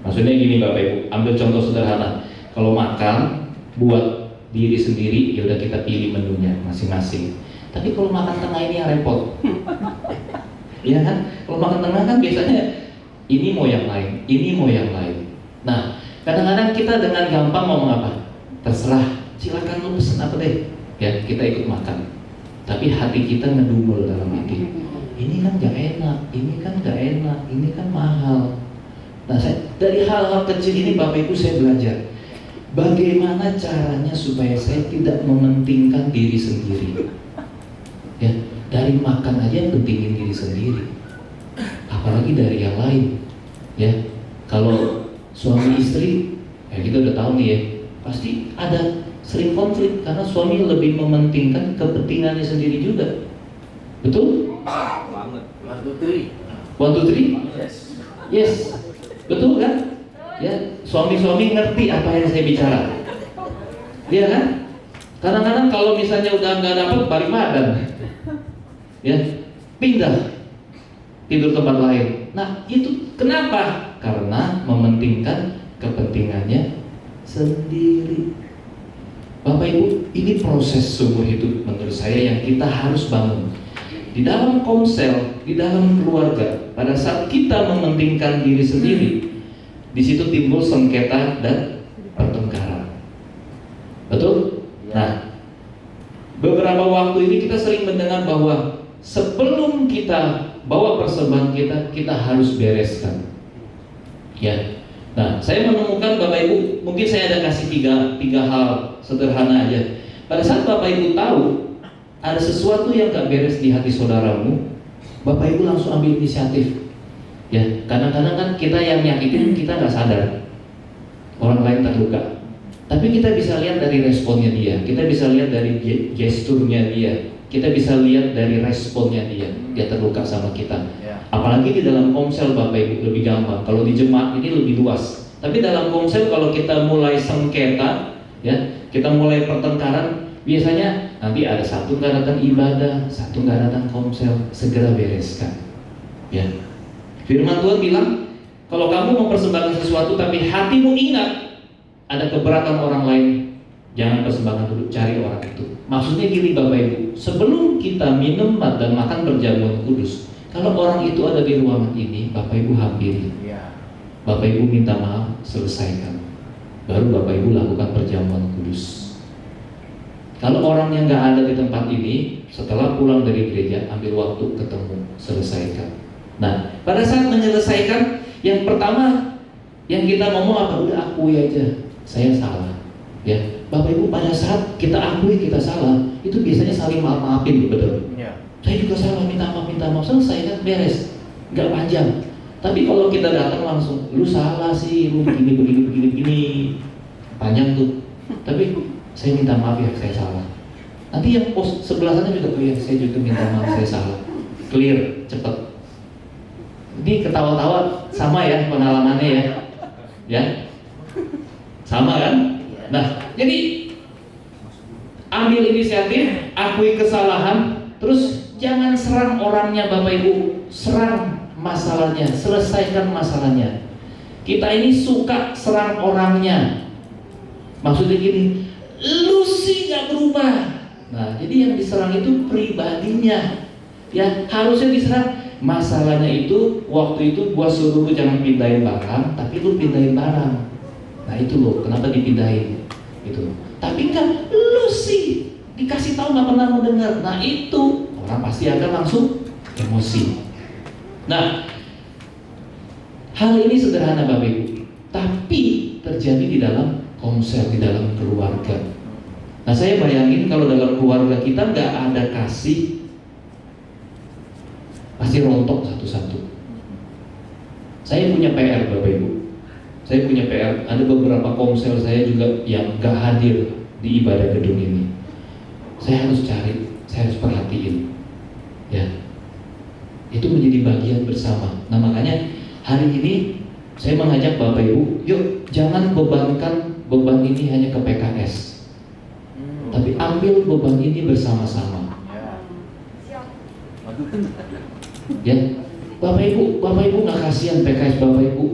Maksudnya gini Bapak Ibu, ambil contoh sederhana. Kalau makan buat diri sendiri, ya udah kita pilih menunya masing-masing. Tapi kalau makan tengah ini yang repot. Iya kan? Kalau makan tengah kan biasanya ini mau yang lain, ini mau yang lain. Nah, kadang-kadang kita dengan gampang ngomong apa? Terserah, silakan lu pesen apa deh. Ya, kita ikut makan. Tapi hati kita ngedumel dalam hati. Ini kan gak enak, ini kan gak enak, ini kan mahal. Nah, dari hal-hal kecil ini Bapak Ibu saya belajar bagaimana caranya supaya saya tidak mementingkan diri sendiri. Ya, dari makan aja pentingin diri sendiri. Apalagi dari yang lain. Ya, kalau suami istri, ya kita udah tahu nih ya, pasti ada sering konflik karena suami lebih mementingkan kepentingannya sendiri juga. Betul? Banget. 1, 2, 3. 1, 2, 3? Yes. Betul kan? Ya, suami-suami ngerti apa yang saya bicara. Iya kan? Kadang-kadang kalau misalnya udah nggak dapat balik badan, ya pindah tidur tempat lain. Nah itu kenapa? Karena mementingkan kepentingannya sendiri. Bapak Ibu, ini proses seumur hidup menurut saya yang kita harus bangun. Di dalam komsel, di dalam keluarga, pada saat kita mementingkan diri sendiri, di situ timbul sengketa dan pertengkaran. Betul? Nah, beberapa waktu ini kita sering mendengar bahwa sebelum kita bawa persembahan kita harus bereskan. Ya. Nah, saya menemukan Bapak Ibu, mungkin saya ada kasih tiga hal sederhana aja. Pada saat Bapak Ibu tahu ada sesuatu yang gak beres di hati saudaramu, Bapak Ibu langsung ambil inisiatif. Ya, kadang-kadang kan kita yang nyakitin kita nggak sadar, orang lain terluka. Tapi kita bisa lihat dari responnya dia, kita bisa lihat dari gesturnya dia, kita bisa lihat dari responnya dia terluka sama kita. Apalagi di dalam komsel Bapak Ibu lebih gampang. Kalau di jemaat ini lebih luas. Tapi dalam komsel kalau kita mulai sengketa, ya kita mulai pertengkaran, biasanya nanti ada satu nggak datang ibadah, satu nggak datang komsel, segera bereskan. Ya. Firman Tuhan bilang, kalau kamu mempersembahkan sesuatu tapi hatimu ingat ada keberatan orang lain, jangan persembahkan dulu, cari orang itu. Maksudnya gini Bapak Ibu, sebelum kita minum dan makan perjamuan kudus, kalau orang itu ada di ruangan ini, Bapak Ibu hampiri, Bapak Ibu minta maaf, selesaikan. Baru Bapak Ibu lakukan perjamuan kudus. Kalau orang yang nggak ada di tempat ini, setelah pulang dari gereja, ambil waktu ketemu, selesaikan. Nah, pada saat menyelesaikan, yang pertama yang kita ngomong apa? Udah akui aja, saya salah. Ya, Bapak Ibu pada saat kita akui kita salah, itu biasanya saling maaf-maafin, betul? Ya. Saya juga salah, minta maaf, selesai kan, beres, nggak panjang. Tapi kalau kita datang langsung, lu salah sih, lu begini, panjang tuh. Tapi saya minta maaf ya, saya salah. Nanti yang pos sebelah sana juga, oh ya, saya juga minta maaf, saya salah. Clear, cepat. Ini ketawa-tawa sama ya pengalamannya ya, ya, sama kan? Nah, jadi ambil inisiatif, akui kesalahan, terus jangan serang orangnya Bapak Ibu, serang masalahnya, selesaikan masalahnya. Kita ini suka serang orangnya, maksudnya gini, lu sih gak berubah. Nah, jadi yang diserang itu pribadinya, ya harusnya diserang. Masalahnya itu, waktu itu gua suruh lu jangan pindahin barang, tapi lu pindahin barang. Nah itu loh, kenapa dipindahin? Gitu. Tapi enggak, lu sih dikasih tahu nggak pernah mau dengar. Nah itu orang pasti akan langsung emosi. Nah, hal ini sederhana Bapak Ibu, tapi terjadi di dalam komsel, di dalam keluarga. Nah saya bayangin kalau dalam keluarga kita nggak ada kasih, pasti rontok satu-satu. Saya punya PR Bapak Ibu. Saya punya PR, ada beberapa komsel saya juga yang gak hadir di ibadah gedung ini. Saya harus cari, saya harus perhatiin, ya. Itu menjadi bagian bersama. Nah makanya hari ini saya mengajak Bapak Ibu, yuk jangan bebankan beban ini hanya ke PKS, tapi ambil beban ini bersama-sama. Ya, Bapak Ibu nggak kasihan PKS Bapak Ibu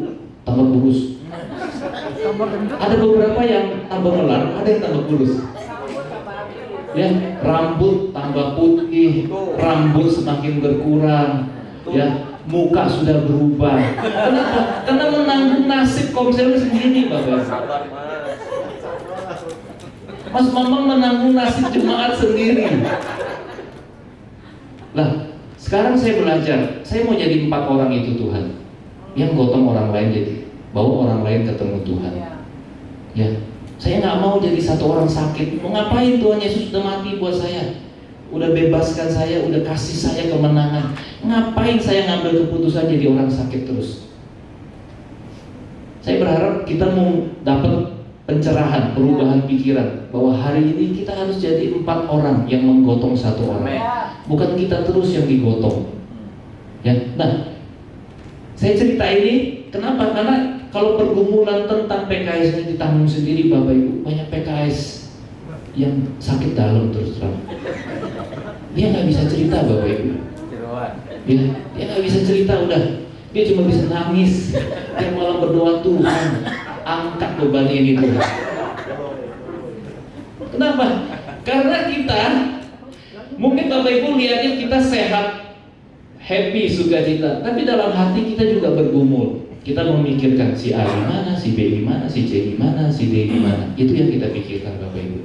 tambah kurus. Ada beberapa yang tambah melar, ada yang tambah kurus. Ya, rambut tambah putih, rambut semakin berkurang, ya, muka sudah berubah. Kenapa? Karena menanggung nasib komsel sendiri, Bapak. Mas Mamang menanggung nasib jemaat sendiri. Lah, sekarang saya belajar, saya mau jadi 4 orang itu Tuhan, yang gotong orang lain jadi, bawa orang lain ketemu Tuhan. Ya, saya nggak mau jadi satu orang sakit. Mau ngapain Tuhan Yesus sudah mati buat saya, udah bebaskan saya, udah kasih saya kemenangan. Ngapain saya ngambil keputusan jadi orang sakit terus? Saya berharap kita mau dapat pencerahan, perubahan pikiran bahwa hari ini kita harus jadi 4 orang yang menggotong satu orang, bukan kita terus yang digotong. Ya, nah, saya cerita ini kenapa? Karena kalau pergumulan tentang PKS-nya ditanggung sendiri Bapak Ibu, banyak PKS yang sakit dalam terus terang. Dia nggak bisa cerita Bapak Ibu. Ya, dia nggak bisa cerita, udah. Dia cuma bisa nangis. Dia malah berdoa, Tuhan, angkat beban ini Tuhan. Kenapa? Karena kita, mungkin Bapak Ibu lihatnya kita sehat, happy, sukacita, tapi dalam hati kita juga bergumul. Kita memikirkan si A di mana, si B di mana, si C di mana, si D di mana. Itu yang kita pikirkan Bapak Ibu.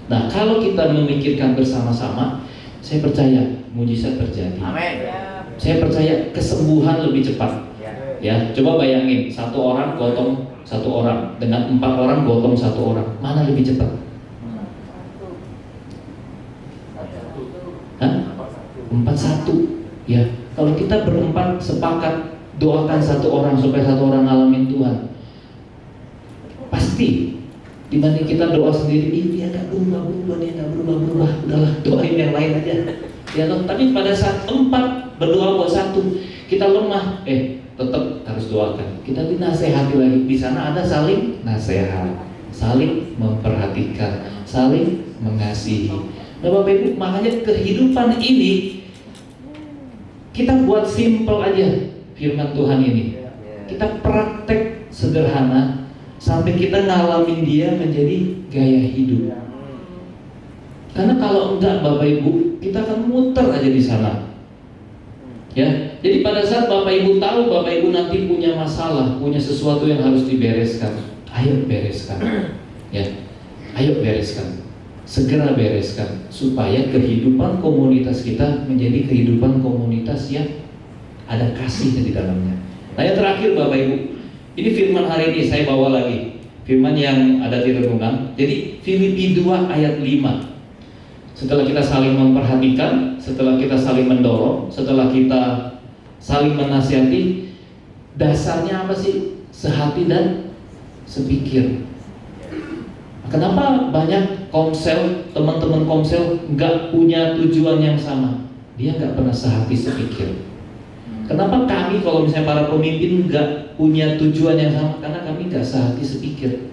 Nah, kalau kita memikirkan bersama-sama, saya percaya mujizat terjadi. Amin. Saya percaya kesembuhan lebih cepat. Ya, coba bayangin 1 orang gotong 1 orang dengan 4 orang gotong 1 orang, mana lebih cepat? Hah? 4-1. Ya, kalau kita berempat sepakat doakan 1 orang supaya 1 orang ngalamin Tuhan, pasti dibanding kita doa sendiri, dia nggak berubah, dia nggak berubah, udahlah doain yang lain aja. Ya toh, tapi pada saat 4 berdoa buat 1, kita lemah, tetap harus doakan. Kita dinasehati lagi. Di sana ada saling nasihat, saling memperhatikan, saling mengasihi. Nah Bapak Ibu, makanya kehidupan ini kita buat simple aja. Firman Tuhan ini kita praktek sederhana sampai kita ngalamin dia menjadi gaya hidup. Karena kalau enggak Bapak Ibu, kita akan muter aja di sana. Ya, jadi pada saat Bapak Ibu tahu Bapak Ibu nanti punya masalah, punya sesuatu yang harus dibereskan, ayo bereskan. Ya, ayo bereskan. Segera bereskan supaya kehidupan komunitas kita menjadi kehidupan komunitas yang ada kasihnya di dalamnya. Nah yang terakhir Bapak Ibu, ini firman hari ini saya bawa lagi, firman yang ada di renungan. Jadi Filipi 2 ayat 5. Setelah kita saling memperhatikan, setelah kita saling mendorong, setelah kita saling menasihati, dasarnya apa sih? Sehati dan sepikir. Kenapa banyak komsel, teman-teman komsel nggak punya tujuan yang sama? Dia nggak pernah sehati sepikir. Kenapa kami kalau misalnya para pemimpin nggak punya tujuan yang sama? Karena kami nggak sehati sepikir.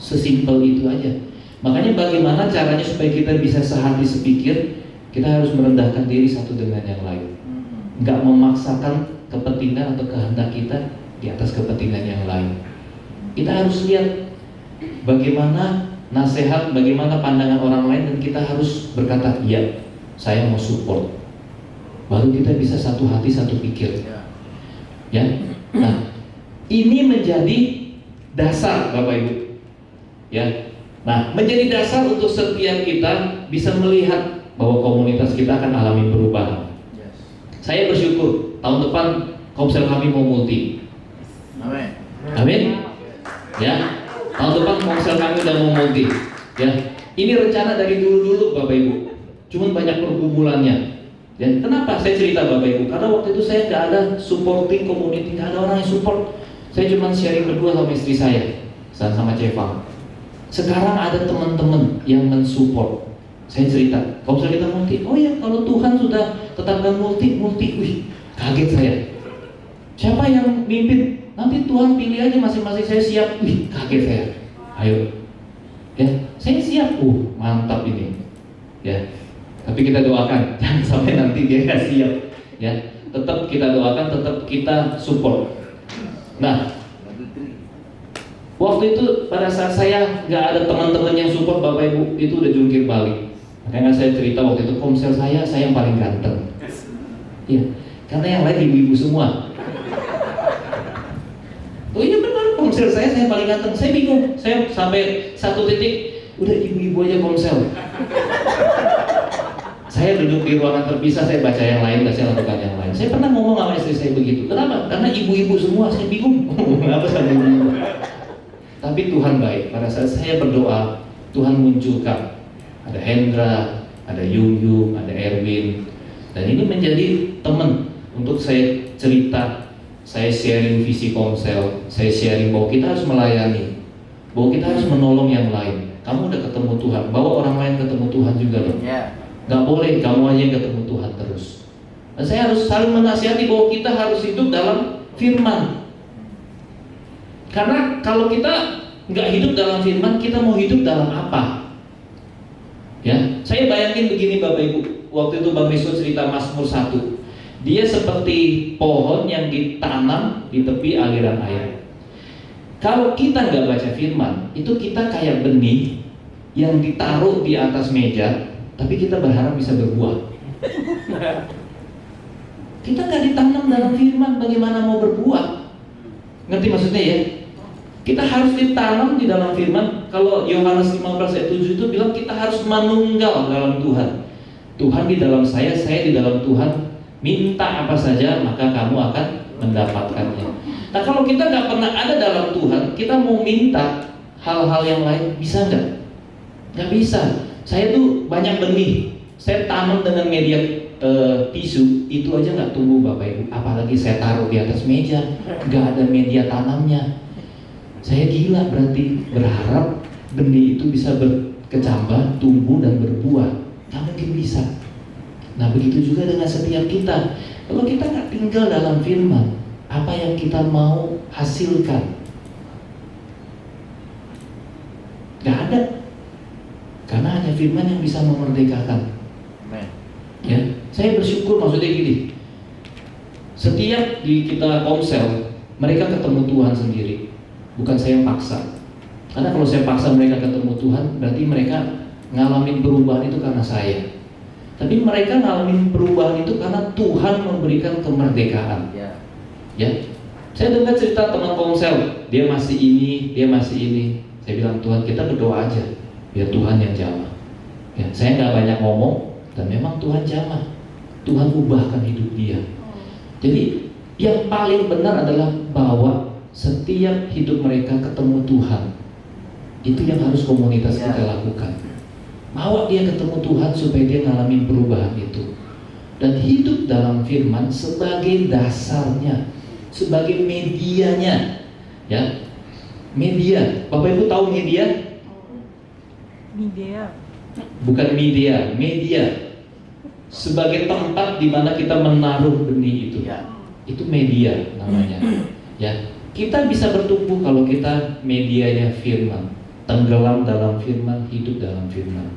Sesimpel itu aja. Makanya bagaimana caranya supaya kita bisa sehati sepikir? Kita harus merendahkan diri satu dengan yang lain. Nggak memaksakan kepentingan atau kehendak kita di atas kepentingan yang lain. Kita harus lihat bagaimana nasihat, bagaimana pandangan orang lain, dan kita harus berkata, iya, saya mau support. Baru kita bisa satu hati, satu pikir. Ya. Nah, ini menjadi dasar Bapak Ibu. Ya. Nah, menjadi dasar untuk setiap kita bisa melihat bahwa komunitas kita akan alami perubahan. Yes. Saya bersyukur tahun depan Komsel kami mau multi. Amin. Amin. Ya. Tahun depan Komsel kami udah mau multi. Ya. Ini rencana dari dulu-dulu Bapak Ibu. Cuman banyak pergumulannya. Dan kenapa saya cerita Bapak Ibu? Karena waktu itu saya nggak ada supporting community, nggak ada orang yang support. Saya cuma sharing berdua sama istri saya, sama Ceva. Sekarang ada teman-teman yang mensupport. Saya cerita, kalau misalnya kita multi, oh ya kalau Tuhan sudah tetapkan multi, wih, kaget saya. Siapa yang mimpin? Nanti Tuhan pilih aja masing-masing, saya siap. Wih, kaget saya. Ayo, ya, saya siap. Mantap ini. Ya, tapi kita doakan, jangan sampai nanti dia nggak siap. Ya, tetap kita doakan, tetap kita support. Nah, waktu itu pada saat saya nggak ada teman-teman yang support Bapak Ibu, itu udah jungkir balik. Makanya saya cerita waktu itu Komsel saya yang paling ganteng. Iya, karena yang lain ibu-ibu semua. Oh iya benar, Komsel saya paling ganteng. Saya bingung, saya sampai satu titik udah ibu-ibu aja Komsel. Saya duduk di ruangan terpisah, saya baca yang lain, saya lakukan yang lain. Saya pernah ngomong sama istri saya begitu. Kenapa? Karena ibu-ibu semua, saya bingung. Kenapa sama ibu-ibu? Tapi Tuhan baik. Pada saat saya berdoa, Tuhan munculkan. Ada Hendra, ada Yung, ada Erwin. Dan ini menjadi teman untuk saya cerita, saya sharing visi Komsel, saya sharing bahwa kita harus melayani, bahwa kita harus menolong yang lain. Kamu udah ketemu Tuhan, bawa orang lain ketemu Tuhan juga loh. Gak boleh kamu aja yang ketemu Tuhan terus. Dan saya harus saling menasihati bahwa kita harus hidup dalam firman. Karena kalau kita nggak hidup dalam firman, kita mau hidup dalam apa? Ya, saya bayangin begini Bapak Ibu. Waktu itu Bang Riso cerita Mazmur 1. Dia seperti pohon yang ditanam di tepi aliran air. Kalau kita nggak baca firman, itu kita kayak benih yang ditaruh di atas meja, tapi kita berharap bisa berbuah. Kita nggak ditanam dalam firman, bagaimana mau berbuah? Ngerti maksudnya ya? Kita harus ditanam di dalam firman. Kalau Yohanes 15 ayat 7 itu bilang kita harus menunggal dalam Tuhan. Tuhan di dalam saya di dalam Tuhan. Minta apa saja maka kamu akan mendapatkannya. Nah kalau kita nggak pernah ada dalam Tuhan, kita mau minta hal-hal yang lain, bisa nggak? Nggak bisa. Saya tuh banyak benih, saya tanam dengan media tisu, itu aja nggak tumbuh Bapak Ibu. Apalagi saya taruh di atas meja, nggak ada media tanamnya. Saya gila berarti, berharap benih itu bisa berkecambah, tumbuh dan berbuah. Nggak mungkin bisa. Nah begitu juga dengan setiap kita. Kalau kita nggak tinggal dalam firman, apa yang kita mau hasilkan? Nggak ada. Karena hanya firman yang bisa memerdekakan. Ya, saya bersyukur maksudnya gini. Setiap di kita Komsel, mereka ketemu Tuhan sendiri. Bukan saya yang paksa. Karena kalau saya paksa mereka ketemu Tuhan, berarti mereka ngalamin perubahan itu karena saya. Tapi mereka ngalamin perubahan itu karena Tuhan memberikan kemerdekaan. Ya, saya dengar cerita teman Komsel, dia masih ini, dia masih ini. Saya bilang Tuhan, kita berdoa aja, biar Tuhan yang jamah. Ya, saya nggak banyak ngomong, dan memang Tuhan jamah. Tuhan ubahkan hidup dia. Jadi yang paling benar adalah bahwa setiap hidup mereka ketemu Tuhan. Itu yang harus komunitas kita lakukan. Bawa dia ketemu Tuhan supaya dia ngalamin perubahan itu. Dan hidup dalam firman sebagai dasarnya, sebagai medianya. Ya, media. Bapak Ibu tahu media? Media. Bukan media, media. Sebagai tempat di mana kita menaruh benih itu. Itu media namanya. Ya, kita bisa bertumbuh kalau kita medianya firman. Tenggelam dalam firman, hidup dalam firman.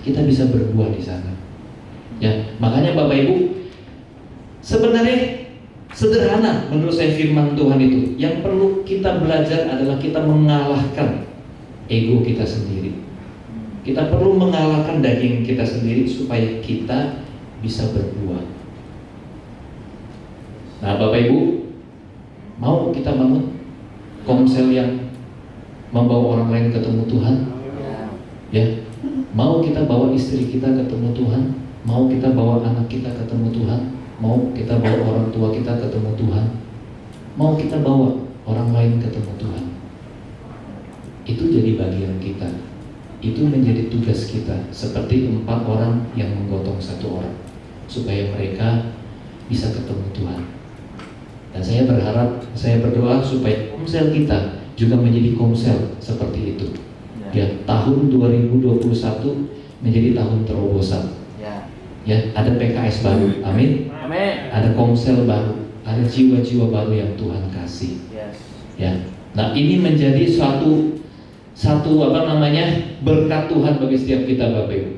Kita bisa berbuah di sana. Ya, makanya Bapak Ibu, sebenarnya sederhana menurut saya firman Tuhan itu. Yang perlu kita belajar adalah kita mengalahkan ego kita sendiri. Kita perlu mengalahkan daging kita sendiri supaya kita bisa berbuah. Nah, Bapak Ibu, mau kita bangun Komsel yang membawa orang lain ketemu Tuhan? Ya. Ya, mau kita bawa istri kita ketemu Tuhan? Mau kita bawa anak kita ketemu Tuhan? Mau kita bawa orang tua kita ketemu Tuhan? Mau kita bawa orang lain ketemu Tuhan? Itu jadi bagian kita. Itu menjadi tugas kita. Seperti 4 orang yang menggotong 1 orang, supaya mereka bisa ketemu Tuhan. Dan saya berharap, saya berdoa supaya komsel kita juga menjadi komsel seperti itu. Ya, tahun 2021 menjadi tahun terobosan. Ya, ada PKS baru, amin. Amin. Ada komsel baru, ada jiwa-jiwa baru yang Tuhan kasih. Yes. Ya, nah ini menjadi satu berkat Tuhan bagi setiap kita, Bapak Ibu.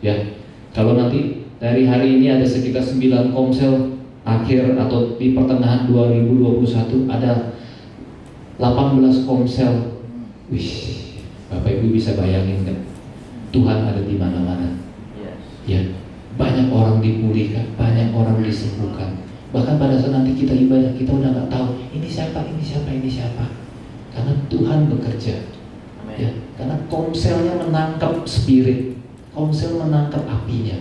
Ya, kalau nanti dari hari ini ada sekitar 9 komsel akhir atau di pertengahan 2021 ada 18 komsel. Wih, Bapak Ibu bisa bayangin kan? Tuhan ada di mana-mana. Yes. Ya, banyak orang dipulihkan, banyak orang disembuhkan. Bahkan pada saat nanti kita ibadah, kita udah nggak tahu ini siapa, ini siapa, ini siapa. Karena Tuhan bekerja. Amin. Ya, karena komselnya menangkap spirit, komsel menangkap apinya.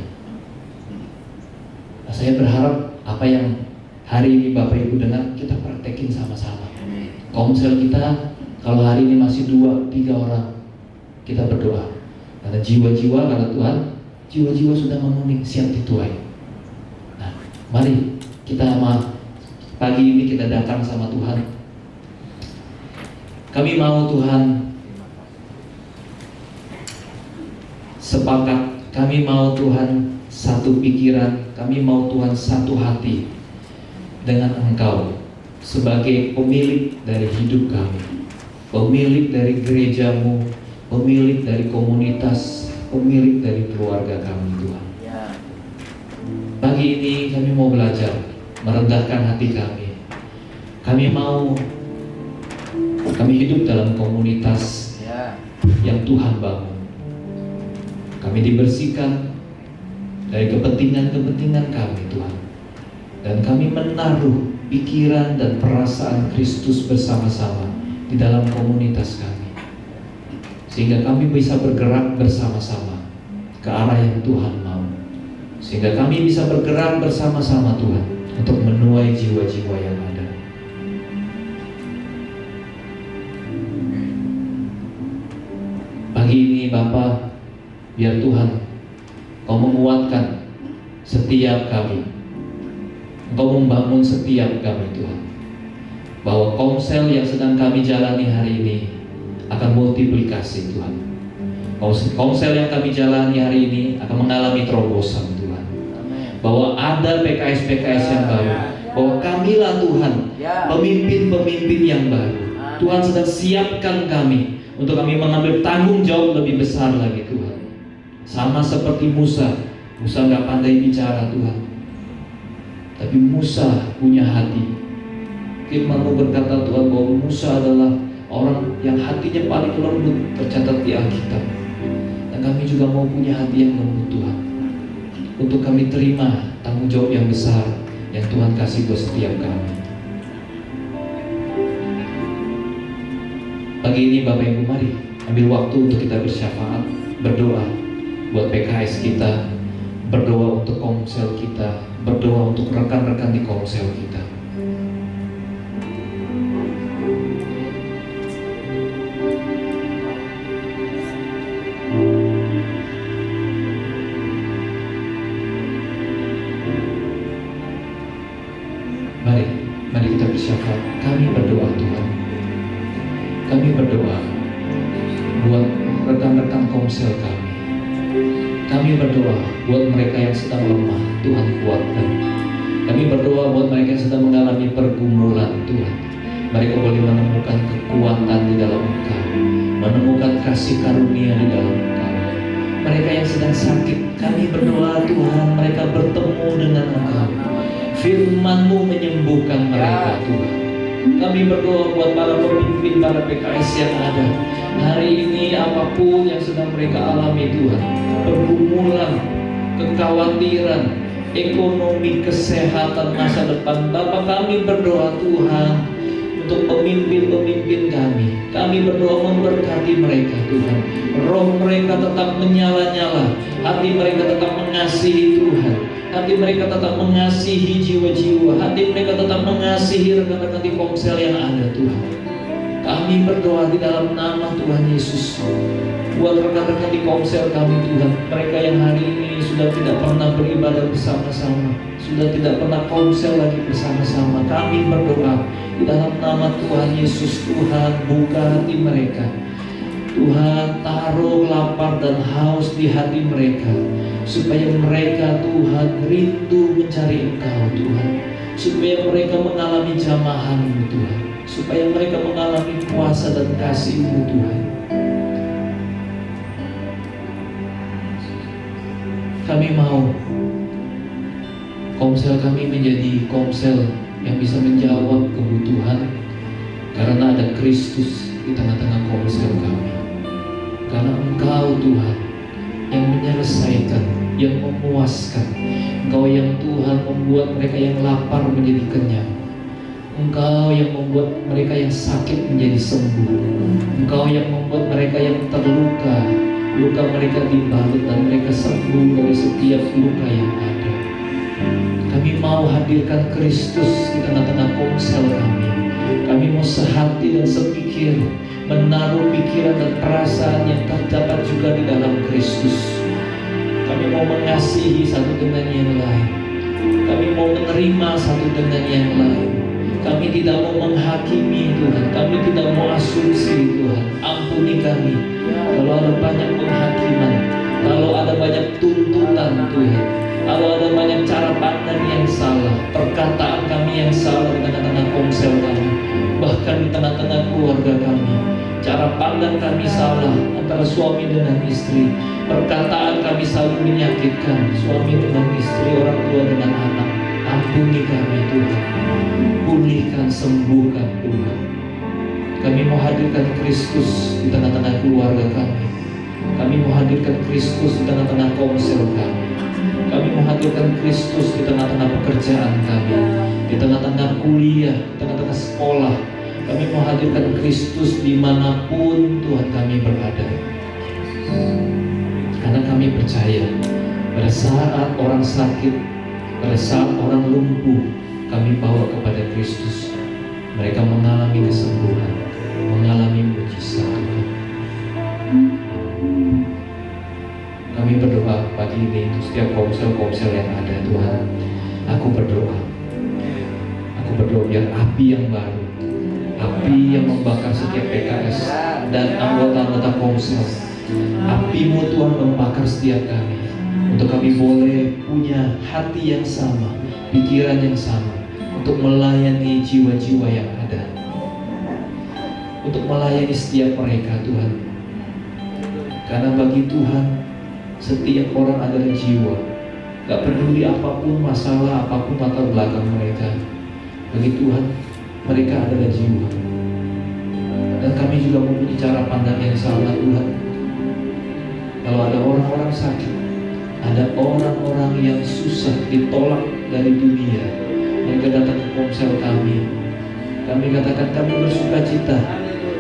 Nah, saya berharap apa yang hari ini Bapak Ibu dengar kita praktekin sama-sama. Amin. Komsel kita kalau hari ini masih 2-3 orang, kita berdoa. Karena jiwa-jiwa, karena Tuhan, jiwa-jiwa sudah menguning, siap dituai. Nah, mari kita pagi ini kita datang sama Tuhan. Kami mau Tuhan sepakat, kami mau Tuhan satu pikiran, kami mau Tuhan satu hati dengan Engkau sebagai pemilik dari hidup kami, pemilik dari gerejamu, pemilik dari komunitas, pemilik dari keluarga kami, Tuhan. Ya. Pagi ini kami mau belajar merendahkan hati kami. Kami hidup dalam komunitas Ya. yang Tuhan bangun. Kami dibersihkan dari kepentingan-kepentingan kami, Tuhan. Dan kami menaruh pikiran dan perasaan Kristus bersama-sama di dalam komunitas kami, sehingga kami bisa bergerak bersama-sama ke arah yang Tuhan mau, sehingga kami bisa bergerak bersama-sama Tuhan untuk menuai jiwa-jiwa yang ada. Pagi ini Bapa, biar Tuhan Kau menguatkan setiap kami, Engkau membangun setiap kami Tuhan, bahwa komsel yang sedang kami jalani hari ini akan multiplikasi Tuhan. Komsel yang kami jalani hari ini akan mengalami terobosan Tuhan. Bahwa ada PKS-PKS yang baru, bahwa kamilah Tuhan pemimpin-pemimpin yang baru. Tuhan sedang siapkan kami untuk kami mengambil tanggung jawab lebih besar lagi Tuhan. Sama seperti Musa gak pandai bicara Tuhan, tapi Musa punya hati. Firman-Mu berkata Tuhan bahwa Musa adalah orang yang hatinya paling lembut tercatat di Alkitab. Dan kami juga mau punya hati yang lembut Tuhan, untuk kami terima tanggung jawab yang besar yang Tuhan kasih buat setiap kami. Pagi ini Bapak Ibu, mari ambil waktu untuk kita bersyafaat, berdoa buat PKS kita, berdoa untuk komsel kita, berdoa untuk rekan-rekan di komsel kita. Mari kita bersyafaat. Kami berdoa Tuhan, kami berdoa buat rekan-rekan komsel kami. Kami berdoa buat mereka yang sedang lemah, Tuhan kuatkan. Kami berdoa buat mereka yang sedang mengalami pergumulan, Tuhan. Mereka boleh menemukan kekuatan di dalam Engkau, menemukan kasih karunia di dalam Engkau. Mereka yang sedang sakit, kami berdoa Tuhan, mereka bertemu dengan Engkau. Firman-Mu menyembuhkan mereka Tuhan. Kami berdoa buat para pemimpin, para PKS yang ada hari ini, apapun yang sedang mereka alami Tuhan, pergumulan, kekhawatiran, ekonomi, kesehatan, masa depan. Bapa, kami berdoa Tuhan untuk pemimpin pemimpin-pemimpin kami. Kami berdoa memberkati mereka Tuhan. Roh mereka tetap menyala-nyala, hati mereka tetap mengasihi Tuhan, hati mereka tetap mengasihi jiwa-jiwa, hati mereka tetap mengasihi rekan-rekan di Komsel yang ada Tuhan. Kami berdoa di dalam nama Tuhan Yesus. Buat rekan-rekan di Komsel kami Tuhan, mereka yang hari ini sudah tidak pernah beribadah bersama-sama, sudah tidak pernah Komsel lagi bersama-sama, kami berdoa di dalam nama Tuhan Yesus. Tuhan, buka hati mereka. Tuhan, taruh lapar dan haus di hati mereka, supaya mereka Tuhan rindu mencari Engkau Tuhan, supaya mereka mengalami jamahan-Mu Tuhan, supaya mereka mengalami kuasa dan kasih-Mu Tuhan. Kami mau Komsel kami menjadi Komsel yang bisa menjawab kebutuhan, karena ada Kristus di tengah-tengah Komsel kami. Karena Engkau Tuhan yang menyelesaikan, yang memuaskan. Engkau yang Tuhan membuat mereka yang lapar menjadi kenyang. Engkau yang membuat mereka yang sakit menjadi sembuh. Engkau yang membuat mereka yang terluka, luka mereka dibalut dan mereka sembuh dari setiap luka yang ada. Kami mau hadirkan Kristus di tengah-tengah Komsel kami. Kami mau sehati dan sepikir, menaruh pikiran dan perasaan yang terdapat juga di dalam Kristus. Kami mau mengasihi satu dengan yang lain. Kami mau menerima satu dengan yang lain. Kami tidak mau menghakimi Tuhan. Kami tidak mau asumsi Tuhan. Ampuni kami kalau ada banyak penghakiman, kalau ada banyak tuntutan Tuhan, kalau ada banyak cara pandang yang salah, perkataan kami yang salah di tengah-tengah Komsel kami, bahkan di tengah-tengah keluarga kami. Cara pandang kami salah antara suami dengan istri, perkataan kami selalu menyakitkan suami dengan istri, orang tua dengan anak. Ampuni kami Tuhan, pulihkan, sembuhkan Tuhan. Kami mau hadirkan Kristus di tengah-tengah keluarga kami. Kami mau hadirkan Kristus di tengah-tengah Komsel kami. Kami mau hadirkan Kristus di tengah-tengah pekerjaan kami, di tengah-tengah kuliah, di tengah-tengah sekolah. Kami mau hadirkan Kristus dimanapun Tuhan kami berada. Karena kami percaya pada saat orang sakit, pada saat orang lumpuh, kami bawa kepada Kristus. Mereka mengalami kesembuhan, mengalami mujizat Tuhan. Kami berdoa pagi ini untuk setiap Komsel yang ada Tuhan. Aku berdoa biar api yang baru, api yang membakar setiap PKS dan anggota-anggota Komsel, api-Mu Tuhan membakar setiap kami, untuk kami boleh punya hati yang sama, pikiran yang sama, untuk melayani jiwa-jiwa yang ada, untuk melayani setiap mereka Tuhan. Karena bagi Tuhan setiap orang adalah jiwa. Gak peduli apapun masalah, apapun latar belakang mereka, bagi Tuhan mereka adalah jiwa. Dan kami juga mempunyai cara pandang yang sama Tuhan. Kalau ada orang-orang sakit, ada orang-orang yang susah ditolak dari dunia, mereka datang ke Komsel kami. Kami katakan kami bersuka cita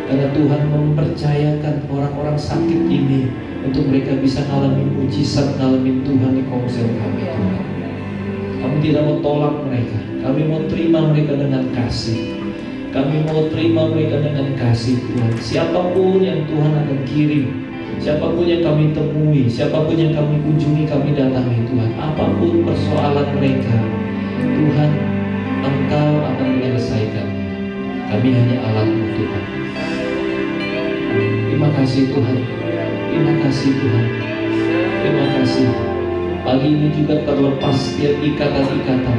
karena Tuhan mempercayakan orang-orang sakit ini untuk mereka bisa ngalamin mujizat, ngalamin Tuhan di Komsel kami Tuhan. Kami tidak mau tolak mereka, kami mau terima mereka dengan kasih. Kami mau terima mereka dengan kasih Tuhan. Siapapun yang Tuhan akan kirim, siapapun yang kami temui, siapapun yang kami kunjungi, kami datangi Tuhan. Apapun persoalan mereka, Tuhan, Engkau akan menyelesaikan. Kami hanya alat-Mu Tuhan. Terima kasih Tuhan. Terima kasih Tuhan. Terima kasih. Pagi ini juga terlepas setiap ikatan-ikatan.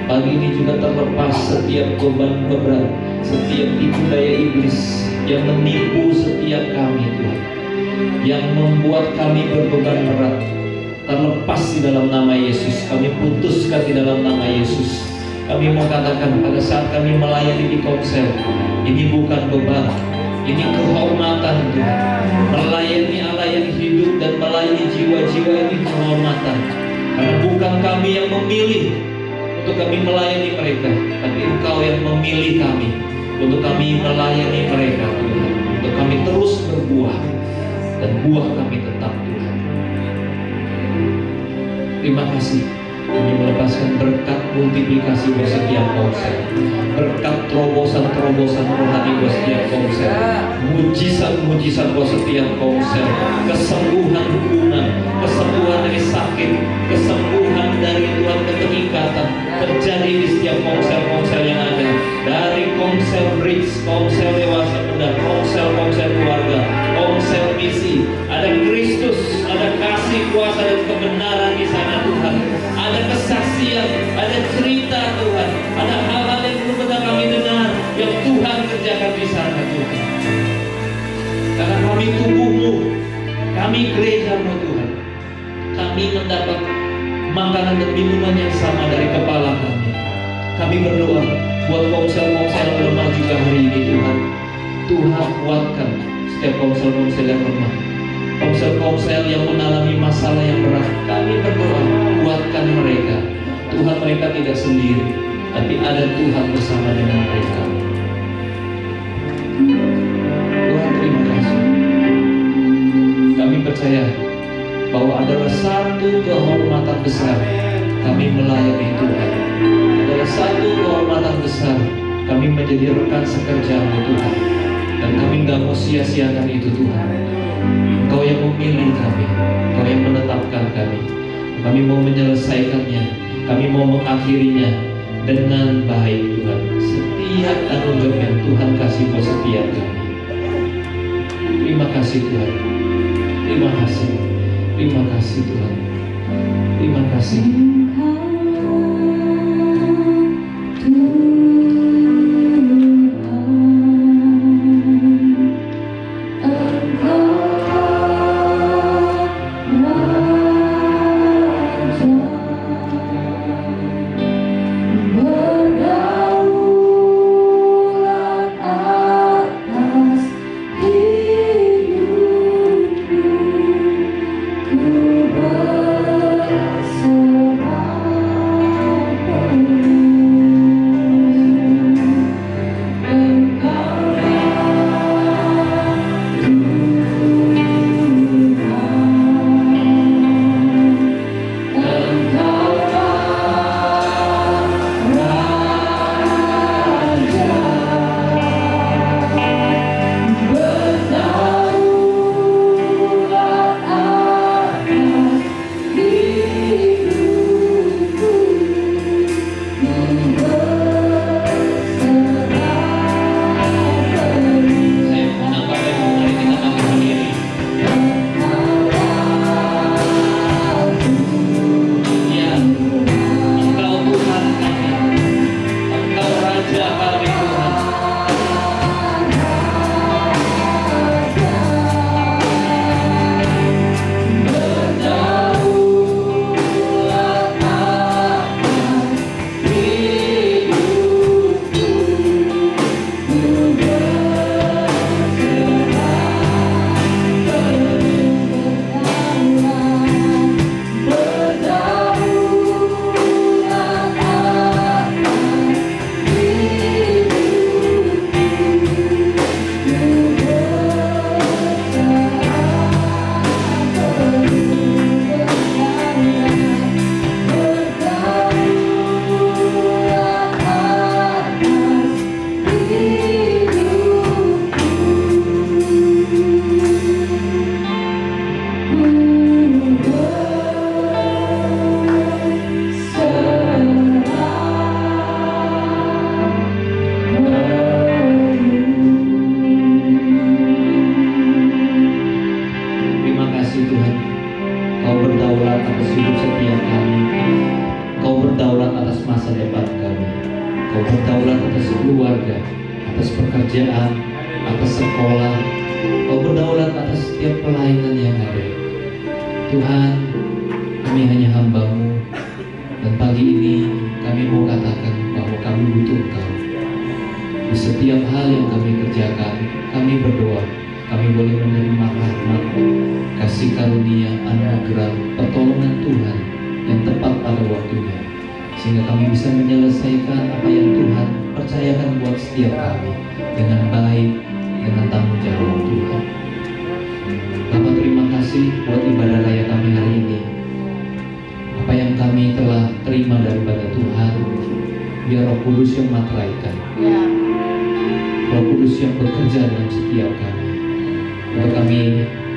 Pagi ini juga terlepas setiap beban berat, setiap tipu daya iblis yang menipu setiap kami Tuhan, yang membuat kami berbeban berat. Terlepas di dalam nama Yesus. Kami putuskan di dalam nama Yesus. Kami mau katakan pada saat kami melayani di Komsel, ini bukan beban, ini kehormatan Tuhan. Melayani Allah yang hidup dan melayani jiwa-jiwa ini kehormatan. Karena bukan kami yang memilih untuk kami melayani mereka, tapi Engkau yang memilih kami. untuk kami melayani mereka Tuhan, untuk kami terus berbuah dan buah kami tetap Tuhan. Terima kasih, kami melepaskan berkat multiplikasi buat setiap komsel, berkat terobosan-terobosan rohani buat setiap komsel, mujizat-mujizat buat setiap komsel, kesembuhan hubungan, kesembuhan dari sakit, kesembuhan dari Tuhan keterikatan terjadi di setiap komsel-komsel yang ada, dari komsel bridge, komsel dewasa muda, komsel keluarga, komsel misi. Ada Kristus, ada kasih, kuasa dan kebenaran di sana Tuhan. Ada kesaksian, ada cerita Tuhan, ada hal-hal yang belum pernah kami dengar yang Tuhan kerjakan di sana Tuhan. Karena kami tubuh-Mu, kami gereja-Mu Tuhan, kami mendapat makanan dan minuman yang sama dari kepala kami. Kami berdoa buat komsel-komsel yang lemah juga hari ini Tuhan. Tuhan kuatkan setiap komsel-komsel yang lemah, komsel-komsel yang mengalami masalah yang berat. Kami berdoa kuatkan mereka. Tuhan, mereka tidak sendiri, tapi ada Tuhan bersama dengan mereka. Tuhan, terima kasih. Kami percaya bahwa adalah satu kehormatan besar kami melayani Tuhan. Adalah satu kehormatan besar kami menjadi rekan sekerja-Mu Tuhan. Dan kami gak mau sia-siakan itu Tuhan. Engkau yang memilih kami, Engkau yang menetapkan kami. Kami mau menyelesaikannya, kami mau mengakhirinya dengan baik Tuhan. Setiap tanggung jawab yang Tuhan kasih buat setiap kami. Terima kasih Tuhan. Terima kasih. Terima kasih Tuhan. Terima kasih. atas pekerjaan, atas sekolah. Kau berdaulat atas setiap pelayanan yang ada. Tuhan, kami hanya hamba-Mu, dan pagi ini kami mau katakan bahwa kami butuh Kau. Di setiap hal yang kami kerjakan, kami berdoa, kami boleh menerima rahmat, kasih karunia, anugerah, pertolongan Tuhan yang tepat pada waktunya, sehingga kami bisa menyelesaikan apa yang Tuhan percayakan buat setiap kami dengan baik, dengan tanggung jawab Tuhan. Bapak terima kasih buat ibadah raya kami hari ini. Apa yang kami telah terima daripada Tuhan, biar Roh Kudus yang materaikan, Roh Kudus yang bekerja dalam setiap kami. Biar kami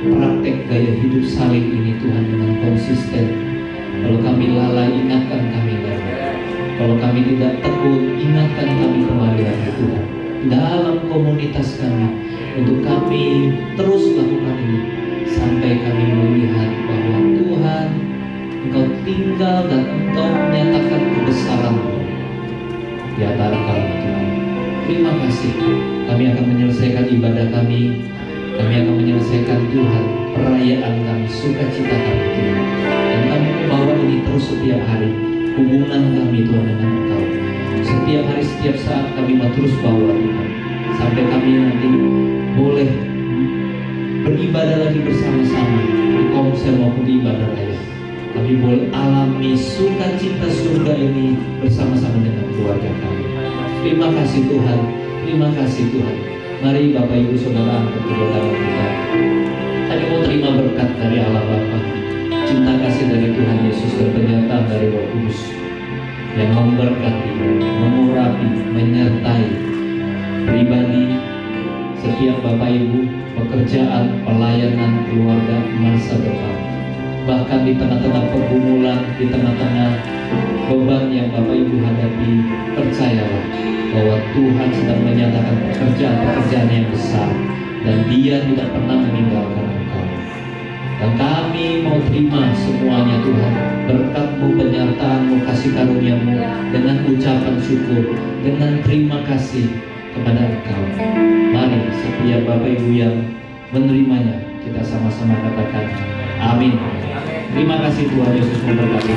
praktek gaya hidup saleh ini Tuhan dengan konsisten. Kalau kami lalai, ingatkan kami lagi. Kalau kami tidak tekun, ingatkan kami kembali lagi Tuhan. Dalam komunitas kami, untuk kami terus lakukan ini sampai kami melihat bahwa Tuhan, Engkau tinggal dan Engkau menyatakan kebesaran-Mu di antara kami Tuhan. Terima kasih. Kami akan menyelesaikan ibadah kami. Kami akan menyelesaikan Tuhan perayaan kami, sukacita kami Tuhan. Dan kami membawa ini terus setiap hari. Hubungan kami Tuhan dengan Engkau. Setiap hari, setiap saat kami mau terus bawa Tuhan. Sampai kami nanti boleh beribadah lagi bersama-sama di komsel maupun di ibadah raya. Kami boleh alami sukacita surga ini bersama-sama dengan keluarga kami. Terima kasih Tuhan. Terima kasih Tuhan. Mari Bapak Ibu Saudara angkat kedua tangan kita. Kami mau terima berkat dari Allah Bapa, cinta kasih dari Tuhan Yesus dan penyertaan dari Roh Kudus yang memberkati, mengurapi, menyertai pribadi setiap Bapak Ibu, pekerjaan, pelayanan, keluarga, masa depan. Bahkan di tengah-tengah pergumulan, di tengah-tengah beban yang Bapak Ibu hadapi, percayalah bahwa Tuhan sedang menyatakan pekerjaan-pekerjaan yang besar dan Dia tidak pernah meninggalkan engkau. Dan kami mau terima semuanya Tuhan, berkat-Mu, penyertaan-Mu, kasih karunia-Mu, dengan ucapan syukur, dengan terima kasih kepada Engkau. Mari setiap Bapak Ibu yang menerimanya, kita sama-sama katakan amin. Terima kasih Tuhan Yesus memberkati.